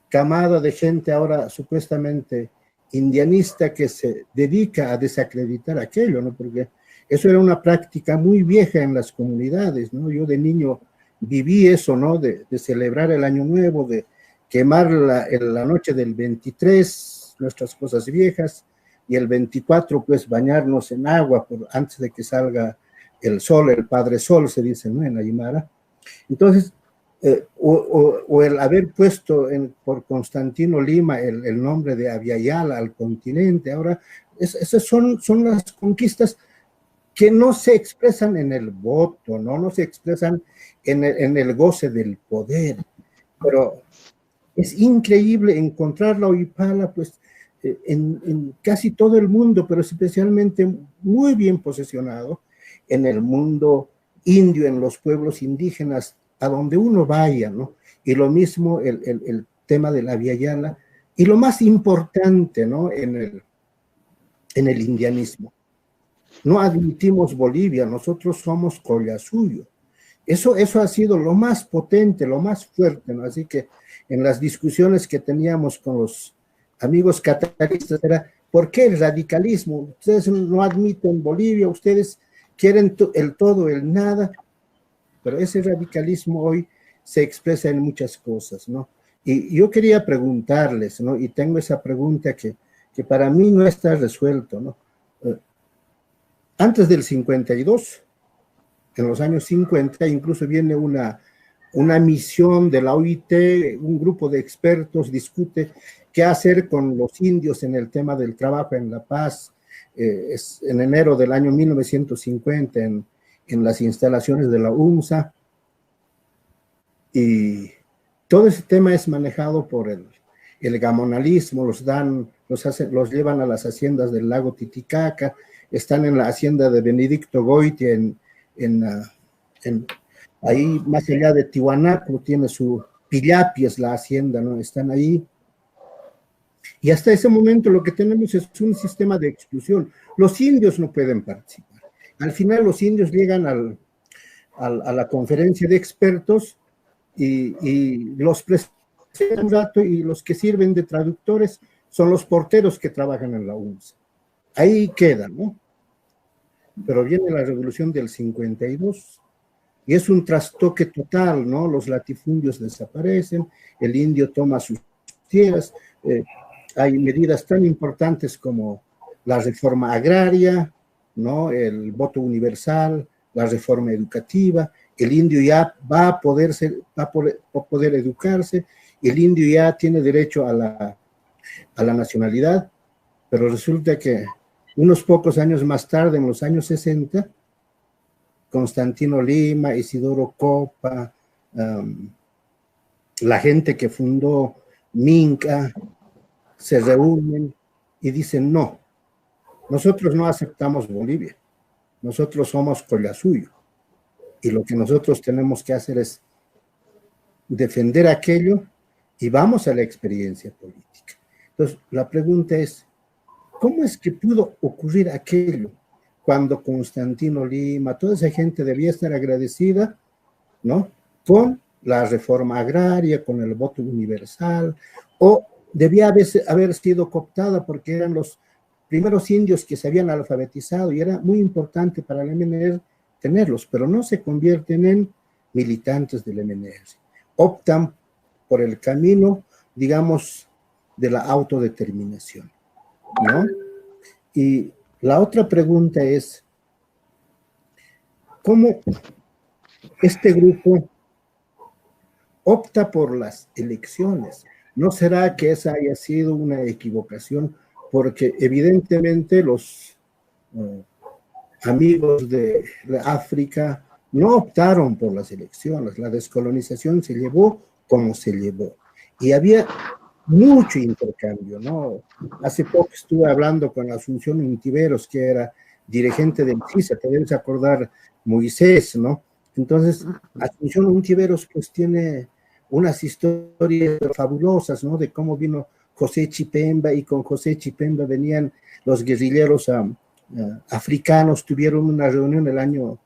camada de gente ahora supuestamente indianista que se dedica a desacreditar aquello, ¿no? Porque eso era una práctica muy vieja en las comunidades, ¿no? Yo de niño viví eso, ¿no? De celebrar el Año Nuevo, de quemar la noche del 23, nuestras cosas viejas, y el 24, pues, bañarnos en agua antes de que salga el sol, el Padre Sol, se dice, ¿no? En Aymara. Entonces, o el haber puesto por Constantino Lima el nombre de Abya Yala al continente, ahora, esas son las conquistas que no se expresan en el voto, no se expresan en el goce del poder, pero es increíble encontrar la Oipala, pues, en casi todo el mundo, pero especialmente muy bien posesionado en el mundo indio, en los pueblos indígenas, a donde uno vaya, ¿no? Y lo mismo el tema de la Abya Yala, y lo más importante, ¿no? En el indianismo. No admitimos Bolivia, nosotros somos Collasuyo. Eso ha sido lo más potente, lo más fuerte, ¿no? Así que en las discusiones que teníamos con los amigos catalanistas era, ¿por qué el radicalismo? Ustedes no admiten Bolivia, ustedes quieren el todo, el nada, pero ese radicalismo hoy se expresa en muchas cosas, ¿no? Y yo quería preguntarles, ¿no? Y tengo esa pregunta que para mí no está resuelto, ¿no? Antes del 52, en los años 50, incluso viene una misión de la OIT, un grupo de expertos discute qué hacer con los indios en el tema del trabajo en La Paz, es en enero del año 1950 en las instalaciones de la UNSA, y todo ese tema es manejado por el gamonalismo, los llevan a las haciendas del lago Titicaca, están en la hacienda de Benedicto Goiti ahí más allá de Tiwanaku, tiene su Pillapi, es la hacienda, ¿no? Están ahí. Y hasta ese momento lo que tenemos es un sistema de exclusión. Los indios no pueden participar. Al final los indios llegan a la conferencia de expertos y los presentan un rato, y los que sirven de traductores son los porteros que trabajan en la UNSA. Ahí queda, ¿no? Pero viene la revolución del 52 y es un trastoque total, ¿no? Los latifundios desaparecen, el indio toma sus tierras, hay medidas tan importantes como la reforma agraria, ¿no? El voto universal, la reforma educativa, el indio ya va a poder educarse, el indio ya tiene derecho a la nacionalidad, pero resulta que unos pocos años más tarde, en los años 60, Constantino Lima, Isidoro Copa, la gente que fundó Minca, se reúnen y dicen, no, nosotros no aceptamos Bolivia, nosotros somos Collasuyo, y lo que nosotros tenemos que hacer es defender aquello y vamos a la experiencia política. Entonces, la pregunta es, ¿cómo es que pudo ocurrir aquello cuando Constantino Lima, toda esa gente debía estar agradecida, ¿no? Con la reforma agraria, con el voto universal, o debía haber sido cooptada porque eran los primeros indios que se habían alfabetizado y era muy importante para el MNR tenerlos, pero no se convierten en militantes del MNR. Optan por el camino, digamos, de la autodeterminación, ¿no? Y la otra pregunta es, ¿cómo este grupo opta por las elecciones? ¿No será que esa haya sido una equivocación? Porque evidentemente los amigos de África no optaron por las elecciones, la descolonización se llevó como se llevó. Y había mucho intercambio, ¿no? Hace poco estuve hablando con Asunción Intiveros, que era dirigente del CISA, te debes acordar, Moisés, ¿no? Entonces, Asunción Intiveros pues tiene unas historias fabulosas, ¿no? De cómo vino José Chipemba, y con José Chipemba venían los guerrilleros africanos, tuvieron una reunión el año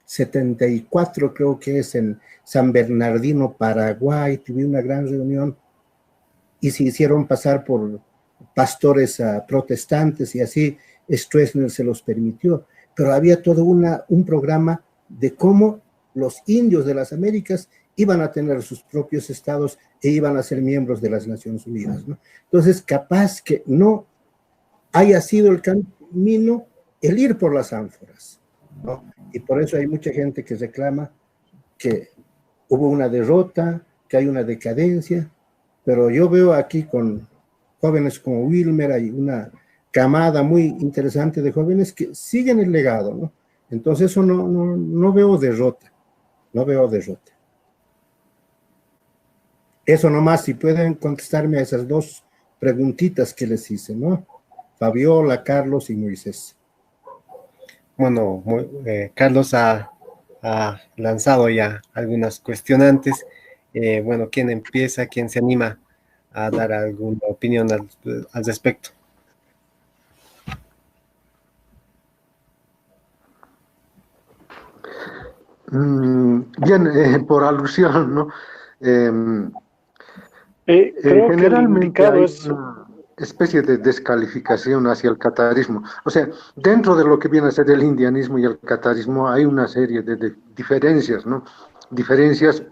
74, creo que es, en San Bernardino, Paraguay, tuvieron una gran reunión y se hicieron pasar por pastores protestantes, y así Stroessner se los permitió, pero había todo un programa de cómo los indios de las Américas iban a tener sus propios estados e iban a ser miembros de las Naciones Unidas, ¿no? Entonces, capaz que no haya sido el camino el ir por las ánforas, ¿no? Y por eso hay mucha gente que reclama que hubo una derrota, que hay una decadencia, pero yo veo aquí con jóvenes como Wilmer, hay una camada muy interesante de jóvenes que siguen el legado, ¿no? Entonces eso no veo derrota, no veo derrota. Eso nomás, si pueden contestarme a esas dos preguntitas que les hice, ¿no? Fabiola, Carlos y Moisés. Bueno, Carlos ha lanzado ya algunas cuestionantes. Bueno, ¿quién empieza? ¿Quién se anima a dar alguna opinión al respecto? Bien, por alusión, ¿no? Creo que el Generalmente indicado hay es, una especie de descalificación hacia el catarismo. O sea, dentro de lo que viene a ser el indianismo y el catarismo hay una serie de diferencias, ¿no? Diferencias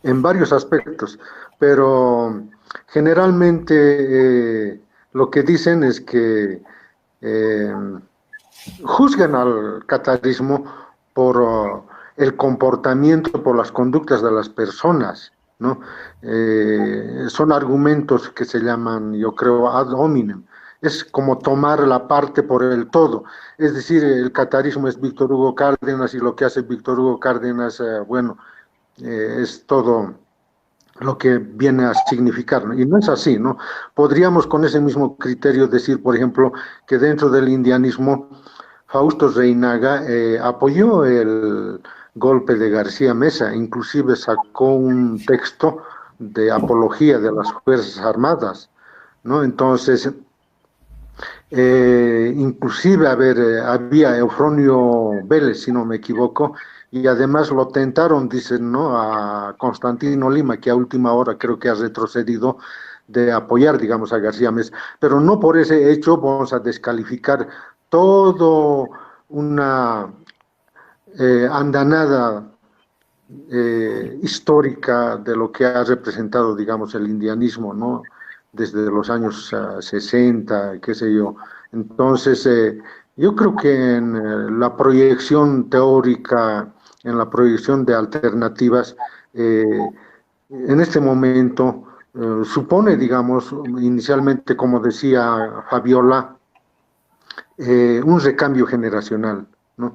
en varios aspectos, pero generalmente lo que dicen es que eh, juzgan al catarismo por el comportamiento, por las conductas de las personas, ¿no? Son argumentos que se llaman, yo creo, ad hominem. Es como tomar la parte por el todo. Es decir, el catarismo es Víctor Hugo Cárdenas y lo que hace Víctor Hugo Cárdenas, bueno, es todo lo que viene a significar, ¿no? Y no es así, ¿no? Podríamos con ese mismo criterio decir, por ejemplo, que dentro del indianismo, Fausto Reinaga apoyó el golpe de García Mesa, inclusive sacó un texto de apología de las Fuerzas Armadas, ¿no? Entonces, inclusive, a ver, había Eufronio Vélez, si no me equivoco, y además lo tentaron, dicen, ¿no? A Constantino Lima, que a última hora creo que ha retrocedido de apoyar, digamos, a García Mesa. Pero no por ese hecho vamos a descalificar todo una andanada histórica de lo que ha representado, digamos, el indianismo, ¿no? Desde los años 60, qué sé yo. Entonces, yo creo que en la proyección teórica, en la proyección de alternativas, en este momento supone, digamos, inicialmente, como decía Fabiola, un recambio generacional, ¿no?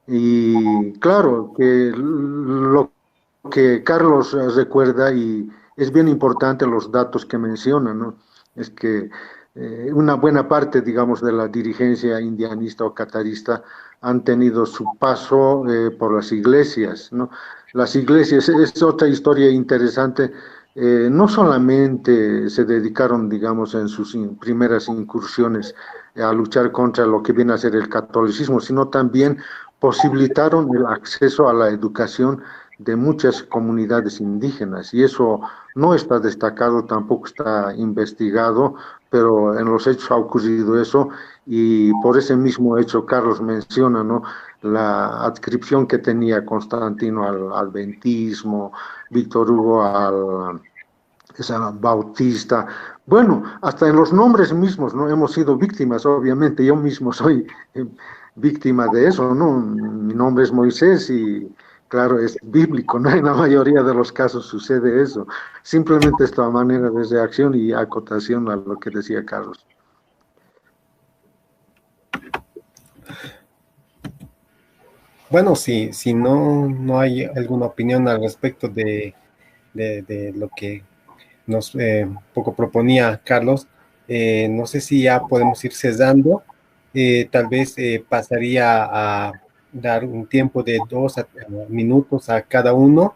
Y claro, que lo que Carlos recuerda y es bien importante los datos que menciona, ¿no? Es que una buena parte, digamos, de la dirigencia indianista o catarista han tenido su paso por las iglesias, ¿no? Las iglesias es otra historia interesante. No solamente se dedicaron, digamos, en sus primeras incursiones a luchar contra lo que viene a ser el catolicismo, sino también posibilitaron el acceso a la educación de muchas comunidades indígenas y eso no está destacado, tampoco está investigado, pero en los hechos ha ocurrido eso y por ese mismo hecho Carlos menciona, ¿no? La adscripción que tenía Constantino al adventismo, Víctor Hugo al esa Bautista. Bueno, hasta en los nombres mismos, ¿no? Hemos sido víctimas, obviamente, yo mismo soy víctima de eso, ¿no? Mi nombre es Moisés y claro, es bíblico, ¿no? En la mayoría de los casos sucede eso. Simplemente esta manera de reacción y acotación a lo que decía Carlos. Bueno, si no hay alguna opinión al respecto de lo que nos poco proponía Carlos, no sé si ya podemos ir cesando. Tal vez pasaría a dar un tiempo de 2 minutos a cada uno,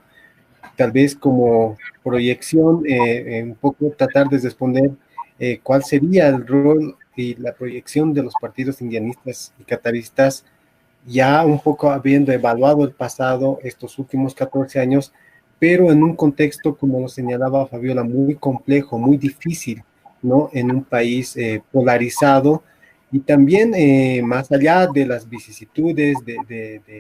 tal vez como proyección, un poco tratar de responder cuál sería el rol y la proyección de los partidos indianistas y cataristas, ya un poco habiendo evaluado el pasado, estos últimos 14 años, pero en un contexto, como lo señalaba Fabiola, muy complejo, muy difícil, ¿no? En un país polarizado y también más allá de las vicisitudes, de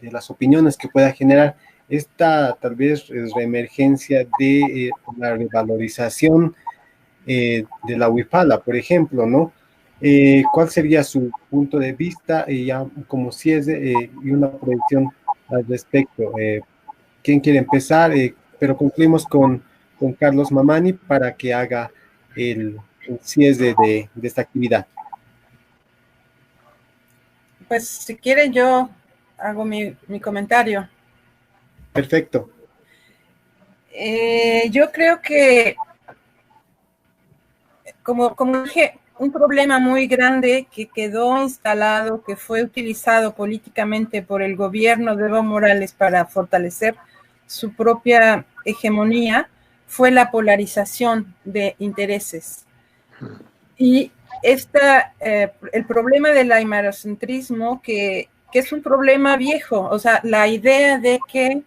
las opiniones que pueda generar esta tal vez reemergencia de la revalorización de la Huipala, por ejemplo, ¿no? ¿Cuál sería su punto de vista ya como cierre y una proyección al respecto? ¿Quién quiere empezar? Pero concluimos con Carlos Mamani para que haga el cierre de esta actividad. Pues si quieren yo hago mi comentario. Perfecto. Yo creo que, como dije, un problema muy grande que quedó instalado, que fue utilizado políticamente por el gobierno de Evo Morales para fortalecer su propia hegemonía, fue la polarización de intereses. Y el problema del aymarocentrismo que que es un problema viejo. O sea, la idea de que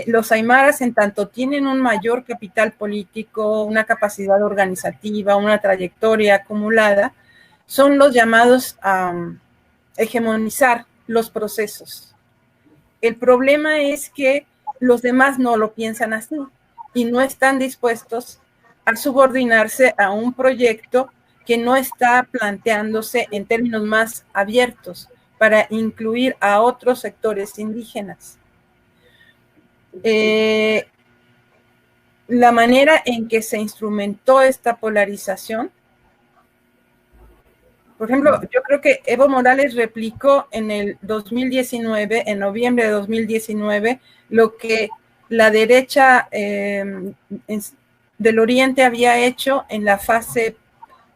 los aymaras, en tanto tienen un mayor capital político, una capacidad organizativa, una trayectoria acumulada, son los llamados a hegemonizar los procesos. El problema es que los demás no lo piensan así y no están dispuestos a subordinarse a un proyecto que no está planteándose en términos más abiertos para incluir a otros sectores indígenas. La manera en que se instrumentó esta polarización, por ejemplo, yo creo que Evo Morales replicó en el 2019, en noviembre de 2019, lo que la derecha del Oriente había hecho en la fase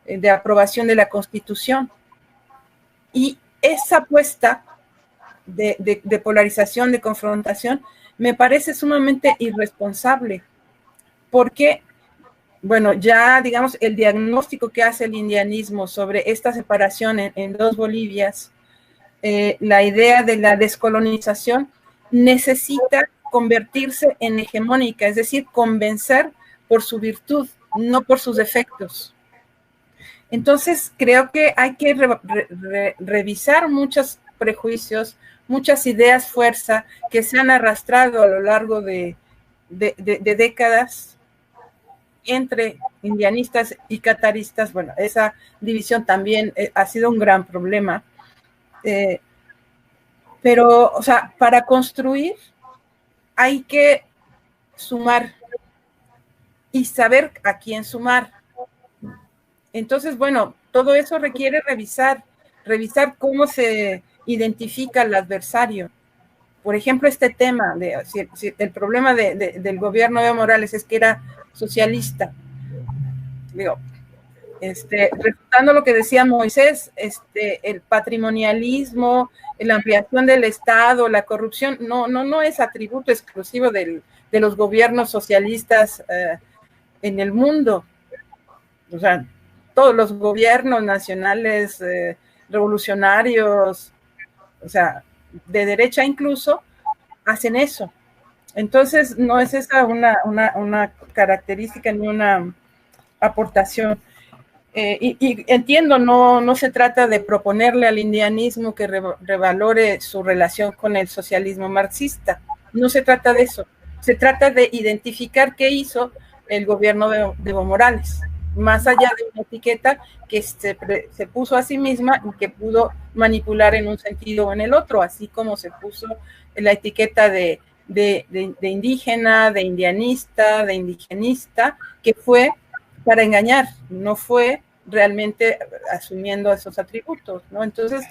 de aprobación de la Constitución. Y esa apuesta de polarización, de confrontación, me parece sumamente irresponsable, porque, bueno, ya digamos, el diagnóstico que hace el indianismo sobre esta separación en dos Bolivias, la idea de la descolonización, necesita convertirse en hegemónica, es decir, convencer por su virtud, no por sus defectos. Entonces, creo que hay que revisar muchos prejuicios, muchas ideas fuerza que se han arrastrado a lo largo de décadas entre indianistas y cataristas. Bueno, esa división también ha sido un gran problema. Pero, o sea, para construir hay que sumar y saber a quién sumar. Entonces, bueno, todo eso requiere revisar cómo se identifica al adversario. Por ejemplo, este tema, si el problema del gobierno de Morales es que era socialista. Digo, refutando lo que decía Moisés, el patrimonialismo, la ampliación del Estado, la corrupción, no es atributo exclusivo de los gobiernos socialistas en el mundo. O sea, todos los gobiernos nacionales revolucionarios, o sea, de derecha incluso, hacen eso. Entonces, no es esa una característica ni una aportación. Y entiendo, no se trata de proponerle al indianismo que revalore su relación con el socialismo marxista. No se trata de eso. Se trata de identificar qué hizo el gobierno de Evo Morales, más allá de una etiqueta que se puso a sí misma y que pudo manipular en un sentido o en el otro, así como se puso la etiqueta de indígena, de indianista, de indigenista, que fue para engañar, no fue realmente asumiendo esos atributos, ¿no? Entonces,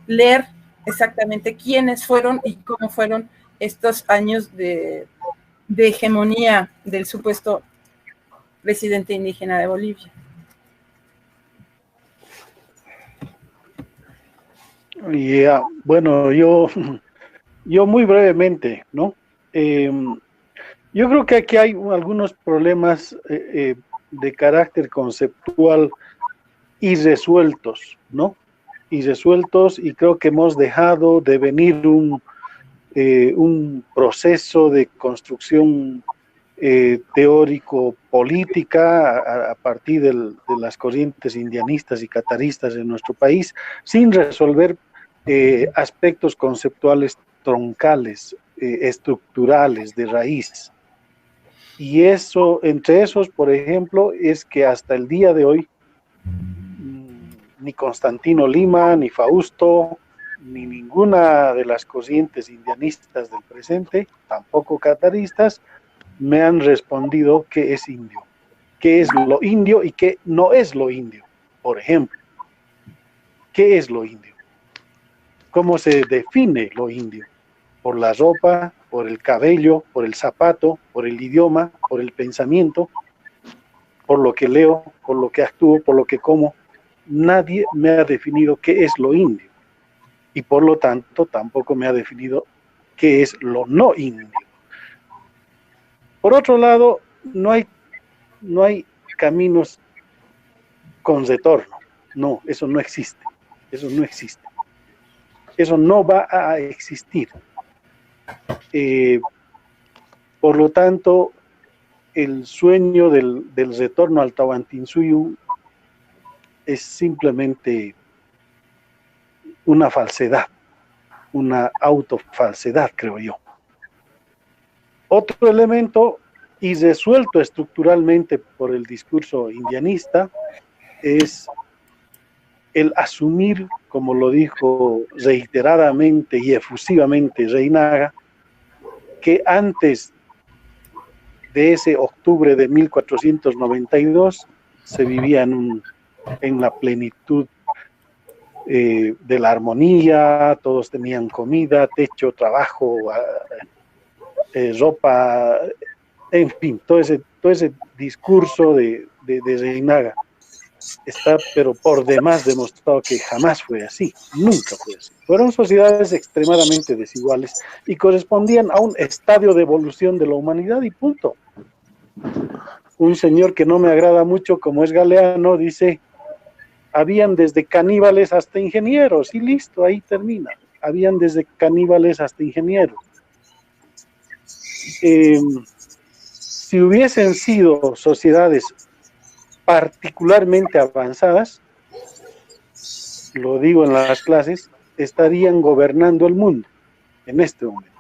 leer exactamente quiénes fueron y cómo fueron estos años de hegemonía del supuesto presidente indígena de Bolivia. Bueno, yo muy brevemente, ¿no? Yo creo que aquí hay algunos problemas de carácter conceptual irresueltos, ¿no? Irresueltos, y creo que hemos dejado de venir un proceso de construcción teórico-política a partir de las corrientes indianistas y cataristas en nuestro país, sin resolver aspectos conceptuales troncales, estructurales, de raíz. Y eso, entre esos, por ejemplo, es que hasta el día de hoy, ni Constantino Lima, ni Fausto, ni ninguna de las corrientes indianistas del presente, tampoco cataristas, me han respondido qué es indio, qué es lo indio y qué no es lo indio. Por ejemplo, ¿qué es lo indio? ¿Cómo se define lo indio? Por la ropa, por el cabello, por el zapato, por el idioma, por el pensamiento, por lo que leo, por lo que actúo, por lo que como. Nadie me ha definido qué es lo indio, y por lo tanto tampoco me ha definido qué es lo no indio. Por otro lado, no hay caminos con retorno. No, eso no existe. Eso no existe. Eso no va a existir. Por lo tanto, el sueño del retorno al Tahuantinsuyo es simplemente una falsedad, una autofalsedad, creo yo. Otro elemento, y resuelto estructuralmente por el discurso indianista, es el asumir, como lo dijo reiteradamente y efusivamente Reinaga, que antes de ese octubre de 1492 se vivía en la plenitud de la armonía, todos tenían comida, techo, trabajo, ropa, en fin, todo ese discurso de Reinaga está, pero por demás demostrado que jamás fue así, nunca fue así. Fueron sociedades extremadamente desiguales y correspondían a un estadio de evolución de la humanidad y punto. Un señor que no me agrada mucho, como es Galeano, dice, habían desde caníbales hasta ingenieros, y listo, ahí termina. Habían desde caníbales hasta ingenieros. Si hubiesen sido sociedades particularmente avanzadas, lo digo en las clases, estarían gobernando el mundo en este momento.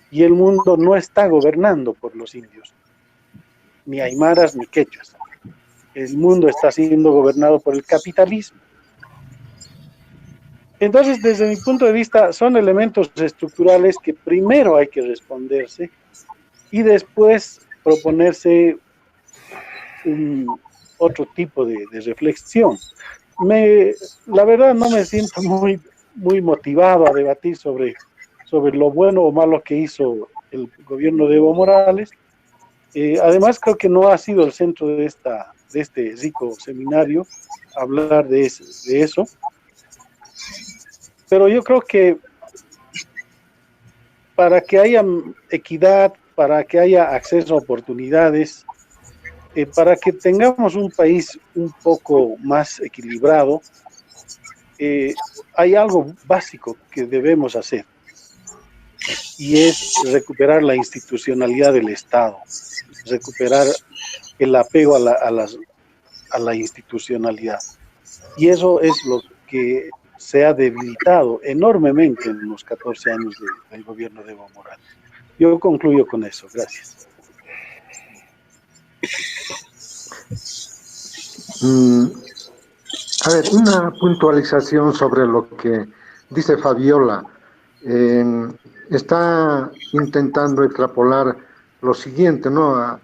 Y el mundo no está gobernando por los indios, ni aymaras ni quechuas. El mundo está siendo gobernado por el capitalismo. Entonces, desde mi punto de vista, son elementos estructurales que primero hay que responderse y después proponerse otro tipo de reflexión. La verdad no me siento muy motivado a debatir sobre lo bueno o malo que hizo el gobierno de Evo Morales. Además, creo que no ha sido el centro de este rico seminario hablar de eso. Pero yo creo que para que haya equidad, para que haya acceso a oportunidades, para que tengamos un país un poco más equilibrado, hay algo básico que debemos hacer, y es recuperar la institucionalidad del Estado, recuperar el apego a la institucionalidad. Y eso es lo que se ha debilitado enormemente en los 14 años del gobierno de Evo Morales. Yo concluyo con eso. Gracias. A ver, una puntualización sobre lo que dice Fabiola. Está intentando extrapolar lo siguiente, ¿no?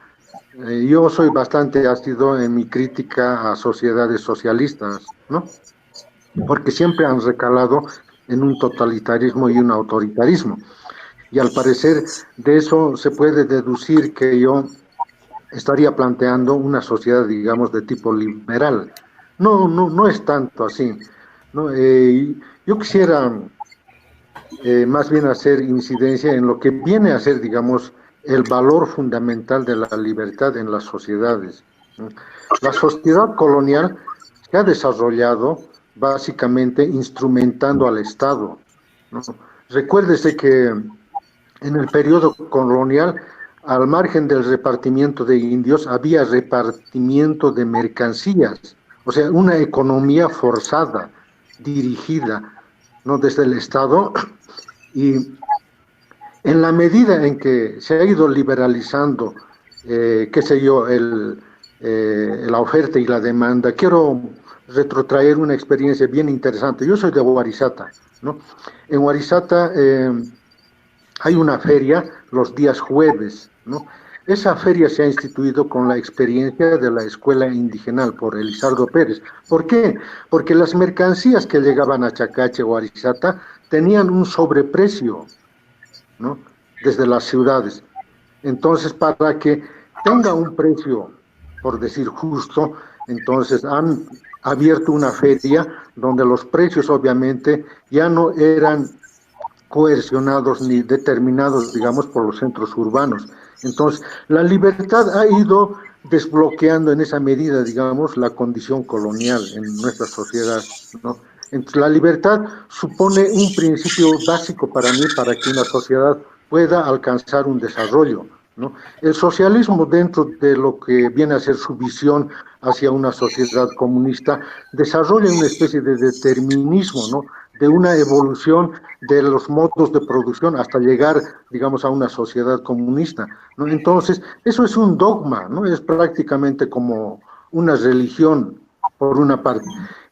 Yo soy bastante ácido en mi crítica a sociedades socialistas, ¿no? Porque siempre han recalado en un totalitarismo y un autoritarismo. Y al parecer de eso se puede deducir que yo estaría planteando una sociedad, digamos, de tipo liberal. No es tanto así, ¿no? Yo quisiera más bien hacer incidencia en lo que viene a ser, digamos, el valor fundamental de la libertad en las sociedades, ¿no? La sociedad colonial se ha desarrollado básicamente instrumentando al Estado, ¿no? Recuérdese que en el periodo colonial, al margen del repartimiento de indios, había repartimiento de mercancías, o sea, una economía forzada, dirigida, ¿no?, desde el Estado. Y en la medida en que se ha ido liberalizando, qué sé yo, la oferta y la demanda, quiero retrotraer una experiencia bien interesante. Yo soy de Huarizata, ¿no? En Huarizata hay una feria los días jueves, ¿no? Esa feria se ha instituido con la experiencia de la escuela indigenal por Elizardo Pérez. ¿Por qué? Porque las mercancías que llegaban a Chacache o Huarizata tenían un sobreprecio, ¿no?, desde las ciudades. Entonces, para que tenga un precio, por decir justo, entonces han abierto una feria donde los precios obviamente ya no eran coercionados ni determinados, digamos, por los centros urbanos. Entonces, la libertad ha ido desbloqueando en esa medida, digamos, la condición colonial en nuestra sociedad, ¿no? Entonces, la libertad supone un principio básico para mí, para que una sociedad pueda alcanzar un desarrollo, ¿no? El socialismo, dentro de lo que viene a ser su visión hacia una sociedad comunista, desarrolla una especie de determinismo, ¿no? De una evolución de los modos de producción hasta llegar, digamos, a una sociedad comunista, ¿no? Entonces, eso es un dogma, ¿no? Es prácticamente como una religión, por una parte.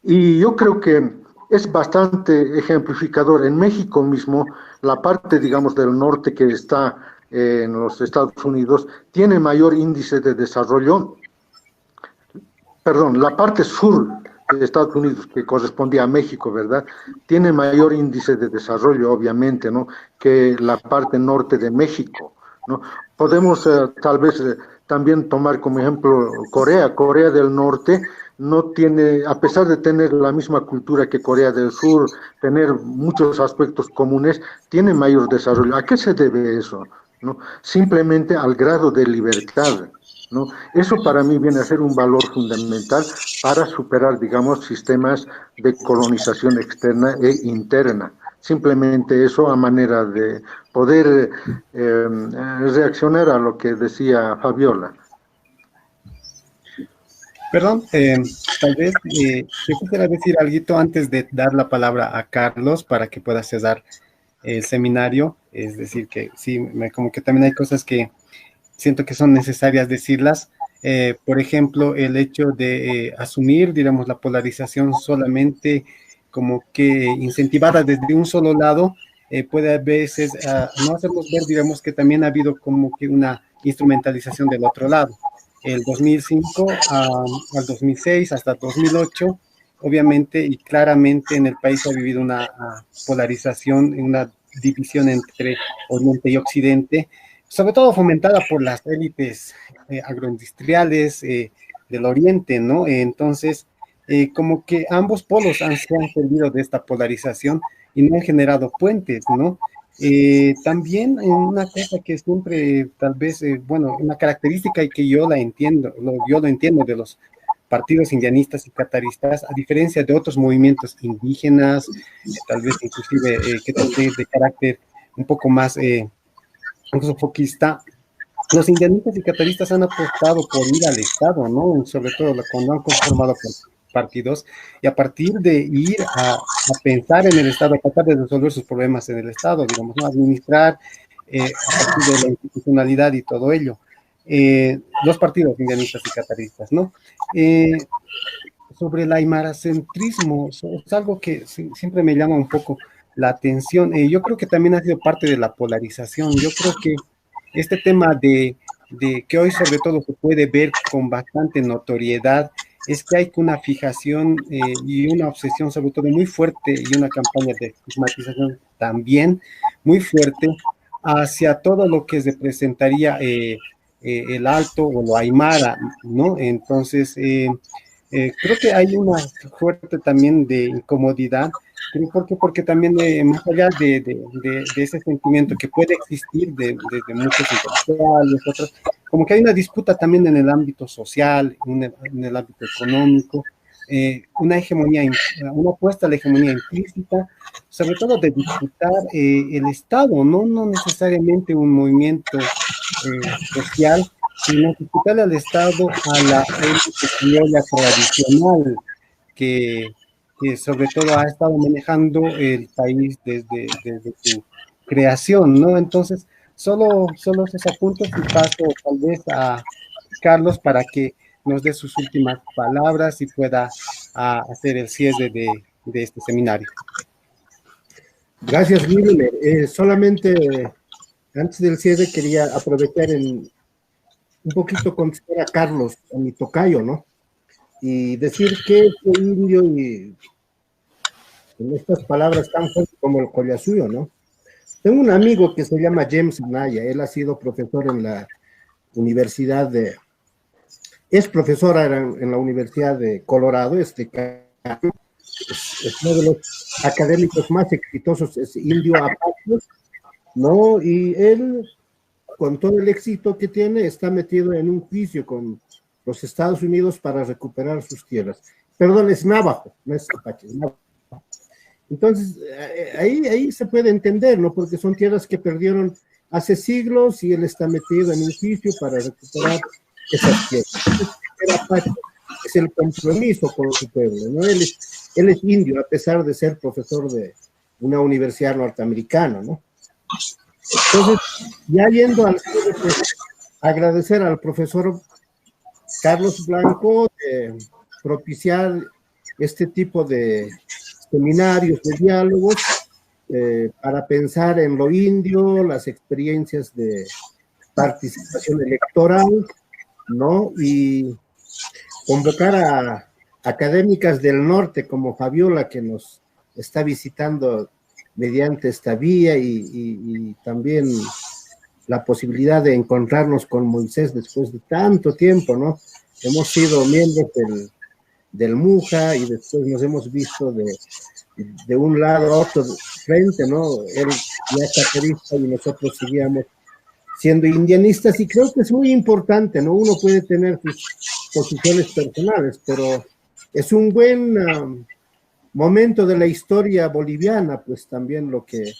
Y yo creo que es bastante ejemplificador. En México mismo, la parte, digamos, del norte que está en los Estados Unidos, tiene mayor índice de desarrollo. Perdón, la parte sur de Estados Unidos, que correspondía a México, ¿verdad? Tiene mayor índice de desarrollo, obviamente, ¿no? Que la parte norte de México, ¿no? Podemos tal vez también tomar como ejemplo Corea. Corea del Norte no tiene, a pesar de tener la misma cultura que Corea del Sur, tener muchos aspectos comunes, tiene mayor desarrollo. ¿A qué se debe eso? ¿No? Simplemente al grado de libertad, ¿no? Eso para mí viene a ser un valor fundamental para superar, digamos, sistemas de colonización externa e interna. Simplemente eso a manera de poder reaccionar a lo que decía Fabiola. Perdón, tal vez yo quisiera decir algo antes de dar la palabra a Carlos para que pueda cesar el seminario. Es decir, que sí, como que también hay cosas que siento que son necesarias decirlas. Por ejemplo, el hecho de asumir, digamos, la polarización solamente como que incentivada desde un solo lado, puede a veces no hacernos ver, digamos, que también ha habido como que una instrumentalización del otro lado. El 2005 al 2006 hasta 2008, obviamente y claramente en el país ha vivido una polarización, una división entre Oriente y Occidente, sobre todo fomentada por las élites agroindustriales del Oriente, ¿no? Entonces, como que ambos polos se han servido de esta polarización y no han generado puentes, ¿no? También una cosa que siempre, tal vez, bueno, una característica y que yo la entiendo, yo lo entiendo de los partidos indianistas y cataristas, a diferencia de otros movimientos indígenas, tal vez inclusive que también de carácter un poco más foquista, los indianistas y cataristas han apostado por ir al Estado, ¿no? Sobre todo cuando han conformado partidos, y a partir de ir a pensar en el Estado, a tratar de resolver sus problemas en el Estado, digamos, ¿no? Administrar a partir de la institucionalidad y todo ello. Los partidos indianistas y cataristas, ¿no? Sobre el aymaracentrismo, es algo que siempre me llama un poco la atención. Yo creo que también ha sido parte de la polarización. Yo creo que este tema de que hoy sobre todo se puede ver con bastante notoriedad es que hay una fijación y una obsesión sobre todo muy fuerte y una campaña de estigmatización también muy fuerte hacia todo lo que representaría el alto o lo aymara, ¿no? Entonces, creo que hay una fuerte también de incomodidad. ¿Por qué? Porque también más allá de ese sentimiento que puede existir de muchos intelectuales, otros, como que hay una disputa también en el ámbito social, en el ámbito económico, una hegemonía, una apuesta a la hegemonía implícita, sobre todo de disputar el Estado, no necesariamente un movimiento social, sino disputarle al Estado a la élite criolla tradicional que sobre todo ha estado manejando el país desde su creación, ¿no? Entonces, solo esos apuntes y paso tal vez a Carlos para que nos dé sus últimas palabras y pueda hacer el cierre de este seminario. Gracias, Miller. Solamente antes del cierre quería aprovechar un poquito contestar a Carlos, a mi tocayo, ¿no? Y decir que este indio, y en estas palabras tan fuertes como el collasuyo, ¿no? Tengo un amigo que se llama James Naya, él ha sido profesor en la Universidad es profesor en la Universidad de Colorado, es uno de los académicos más exitosos, es indio apatio, ¿no? Y él, con todo el éxito que tiene, está metido en un juicio con los Estados Unidos para recuperar sus tierras. Perdón, es navajo, no es apache, es navajo. Entonces, ahí se puede entender, ¿no? Porque son tierras que perdieron hace siglos y él está metido en un juicio para recuperar esas tierras. Es el compromiso con su pueblo, ¿no? Él es indio, a pesar de ser profesor de una universidad norteamericana, ¿no? Entonces, ya yendo al agradecer al profesor Carlos Blanco de propiciar este tipo de seminarios, de diálogos, para pensar en lo indio, las experiencias de participación electoral, ¿no? Y convocar a académicas del norte como Fabiola, que nos está visitando mediante esta vía, y también la posibilidad de encontrarnos con Moisés después de tanto tiempo, ¿no? Hemos sido miembros del MUJA y después nos hemos visto de un lado a otro frente, ¿no? Él ya es caterista y nosotros seguíamos siendo indianistas, y creo que es muy importante, ¿no? Uno puede tener sus posiciones personales, pero es un buen momento de la historia boliviana, pues también lo que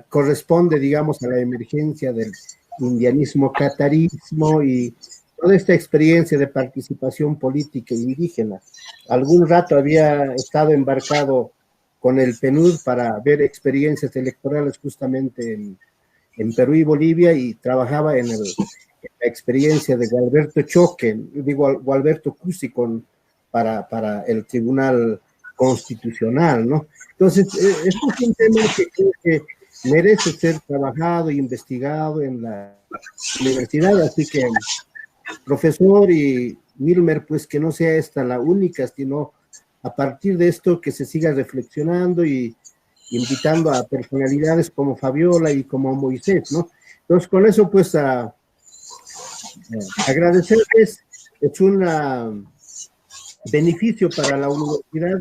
corresponde, digamos, a la emergencia del indianismo, catarismo y toda esta experiencia de participación política indígena. Algún rato había estado embarcado con el PNUD para ver experiencias electorales justamente en Perú y Bolivia, y trabajaba en la experiencia de Gualberto Choque, digo, Gualberto Cusi para el Tribunal Constitucional, ¿no? Entonces, esto es un tema que creo que merece ser trabajado e investigado en la universidad, así que, profesor y Milmer, pues que no sea esta la única, sino a partir de esto que se siga reflexionando y invitando a personalidades como Fabiola y como Moisés, ¿no? Entonces, con eso, pues, agradecerles, es un beneficio para la universidad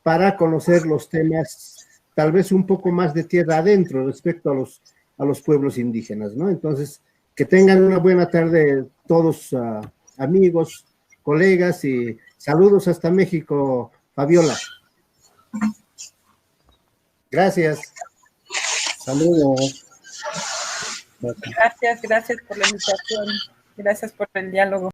para conocer los temas tal vez un poco más de tierra adentro respecto a los pueblos indígenas, ¿no? Entonces, que tengan una buena tarde todos, amigos, colegas, y saludos hasta México, Fabiola. Gracias. Saludos. Gracias por la invitación. Gracias por el diálogo.